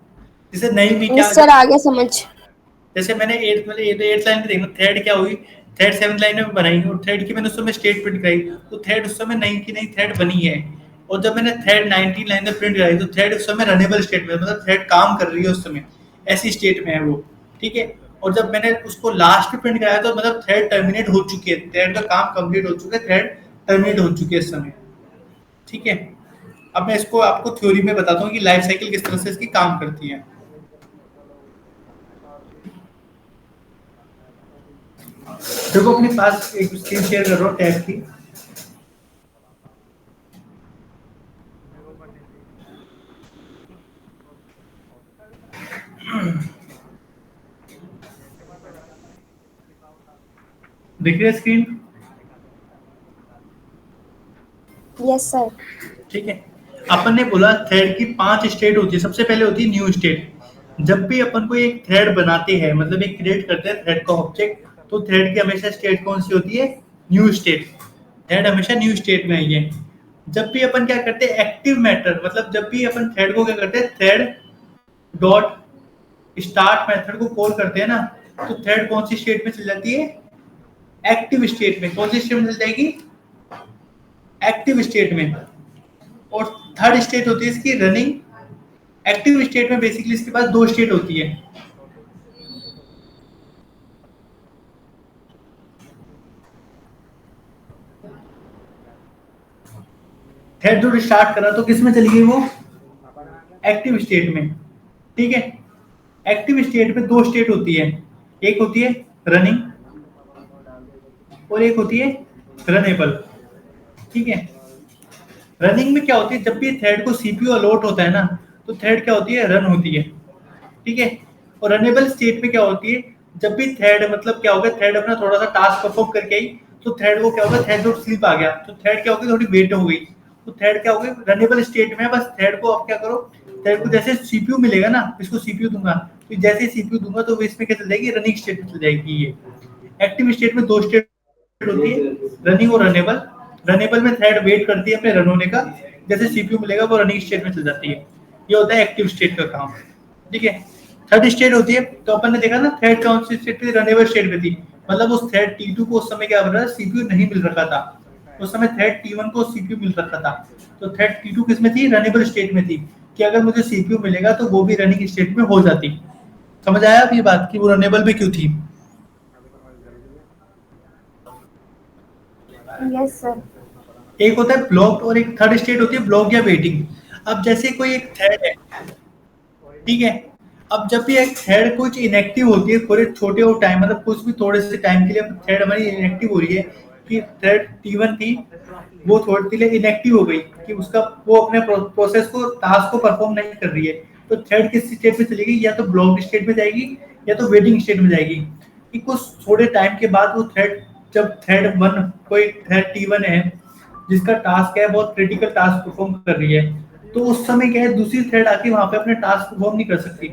A: जैसे नहीं भी क्या,
C: यस सर, आगे समझ।
A: जैसे मैंने 8 लाइन पे देखना, थ्रेड क्या हुई, थ्रेड 7 लाइन में बनाई और थ्रेड की मैंने उस समय स्टेट प्रिंट कराई, तो थ्रेड उस समय नई की नई थ्रेड बनी है। और जब मैंने थ्रेड 19 लाइन में प्रिंट कराई तो थ्रेड उस समय रनेबल स्टेट में, मतलब थ्रेड काम कर रही है उस समय, ऐसी स्टेट में है वो, ठीक है। और जब मैंने उसको लास्ट में प्रिंट कराया तो मतलब थ्रेड टर्मिनेट हो चुकी है, थ्रेड का काम कंप्लीट हो चुका है, थ्रेड टर्मिनेट हो चुकी है इस समय, ठीक है। अब मैं इसको आपको थ्योरी में बताता हूँ कि लाइफ साइकिल किस तरह से इसकी काम करती है। देखो अपने पास एक स्क्रीन शेयर कर रहा हूँ टैब की, दिख रही है स्क्रीन?
C: Yes sir.
A: ठीक है, अपन ने बोला थ्रेड की 5 स्टेट होती है। सबसे पहले होती है न्यू स्टेट। जब भी अपन को एक थ्रेड बनाते हैं, मतलब एक क्रिएट करते हैं थ्रेड का ऑब्जेक्ट, तो थ्रेड की हमेशा स्टेट कौन सी होती है, न्यू स्टेट। थ्रेड हमेशा न्यू स्टेट में आई है। जब भी अपन क्या करते हैं, एक्टिव मैटर, मतलब जब भी अपन थ्रेड को क्या करते हैं, थ्रेड डॉट स्टार्ट मेथड को कॉल करते हैं ना, तो थ्रेड कौन सी स्टेट में चल जाती है, एक्टिव स्टेट में। कौन सी स्टेट में चल जाएगी, एक्टिव स्टेट में। और थर्ड स्टेट होती है इसकी रनिंग। एक्टिव स्टेट में बेसिकली इसके पास 2 स्टेट होती है, थ्रेड जो स्टार्ट करा तो किस में चली गई वो, एक्टिव स्टेट में, ठीक है। एक्टिव स्टेट में 2 स्टेट होती है, एक होती है रनिंग और एक होती है रनेबल। ठीक है, रनिंग में क्या होती है, जब भी थ्रेड को सीपीयू अलॉट होता है ना, तो थ्रेड क्या होती है, रन होती है। ठीक है, और रनेबल स्टेट में क्या होती है, जब भी थ्रेड मतलब क्या होगा, थ्रेड अपना थोड़ा सा टास्क परफॉर्म करके आई, तो थ्रेड को क्या होगा, थ्रेड जो स्लीप आ गया, तो थ्रेड क्या होगी, थोड़ी वेट हो गई, तो थ्रेड क्या होगी, रनेबल स्टेट में। बस थ्रेड को आप क्या करो, थ्रेड को जैसे सीपीयू मिलेगा ना, इसको सीपीयू दूंगा, तो जैसे सीपीयू दूंगा तो वो इसमें क्या चल जाएगी, रनिंग स्टेट में चल जाएगी। ये एक्टिव स्टेट में दो स्टेट होती है, रनिंग और रनेबल। रनेबल में थ्रेड वेट करती है अपने रन होने का, जैसे सीपीयू मिलेगा वो रनिंग स्टेट में चल जाती है। ये होता है एक्टिव स्टेट का काम। ठीक है, थर्ड स्टेट होती है, तो अपन ने देखा ना थ्रेड कौन सी स्टेट पे, रनेबल स्टेट पे थी, मतलब उस थ्रेड T2 को उस समय क्या बन रहा है, सीपीयू नहीं मिल रखा था, उस समय थ्रेड T1 को सीपीयू मिल रखा था। तो थ्रेड T2 किस में थी, रनेबल स्टेट में थी, कि अगर मुझे सीपीयू मिलेगा तो वो भी रनिंग स्टेट में हो जाती। समझ आया अब ये बात कि वो रनेबल में क्यों थी?
C: Yes sir.
A: एक होता है ब्लॉक्ड और एक थर्ड स्टेट होती है ब्लॉक या वेटिंग। अब जैसे कोई एक थ्रेड है, ठीक है, अब जब भी एक थ्रेड कुछ इनएक्टिव होती है थोड़े छोटे और टाइम, मतलब कुछ भी थोड़े से टाइम के लिए थ्रेड हमारी इनएक्टिव हो रही है, कि थ्रेड T1 थी, वो थोड़ी देर लिए इनएक्टिव हो गई, कि उसका वो अपने प्रोसेस को, टास्क को परफॉर्म नहीं कर रही है, तो थ्रेड किस स्टेट में चलेगी, या तो ब्लॉक स्टेट में जाएगी या तो वेटिंग स्टेट में जाएगी। कि कुछ थोड़े टाइम के बाद वो थ्रेड, जब थ्रेड 1 कोई थ्रेड T1 है जिसका टास्क है बहुत क्रिटिकल टास्क परफॉर्म कर रही है, तो उस समय क्या है, दूसरी थ्रेड आके वहां पे अपने टास्क परफॉर्म नहीं कर सकती,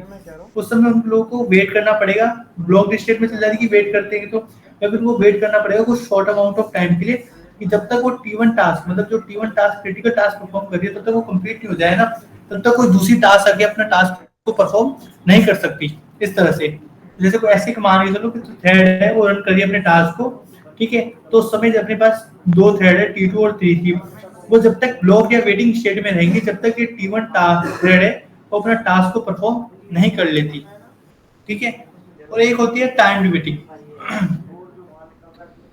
A: उस समय उन लोगों को वेट करना पड़ेगा। ब्लॉक स्टेट में चल जाती कि वेट करते हैं, तो या फिर वो वेट करना पड़ेगा कुछ शॉर्ट अमाउंट ऑफ टाइम के लिए, कि जब तक वो T1 टास्क, मतलब जो T1 task critical task perform कर रही है, तब तक वो कंप्लीट नहीं हो जाए ना, तब तक कोई दूसरी टास्क आके अपना टास्क को परफॉर्म नहीं कर सकती। इस तरह से जैसे कोई ऐसे मान के चलो कि थ्रेड है वो रन करिए अपने टास्क को, ठीक है, तो उस समय अपने पास दो थ्रेड है T2 और T3, वो जब तक ब्लॉक या वेटिंग स्टेट में रहेंगे, जब तक ये T1 टास्क थ्रेड है वो अपना टास्क को परफॉर्म नहीं कर लेती। ठीक है, और एक होती है टाइम वेटिंग।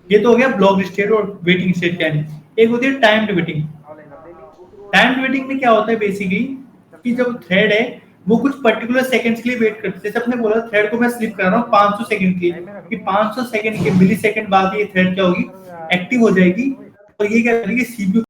A: ये तो हो गया ब्लॉक स्टेट और वेटिंग स्टेट क्या है। एक होती है टाइम वेटिंग। टाइम वेटिंग में क्या होता है बेसिकली, कि जब थ्रेड है वो कुछ पर्टिकुलर सेकंड्स के लिए वेट करते हैं, जैसे अपने बोला थ्रेड को मैं स्लिप कर रहा हूँ 500 सेकंड के लिए, कि 500 सेकंड के मिली सेकंड बाद ये थ्रेड क्या होगी, एक्टिव हो जाएगी, और ये क्या करेगी, सीपीयू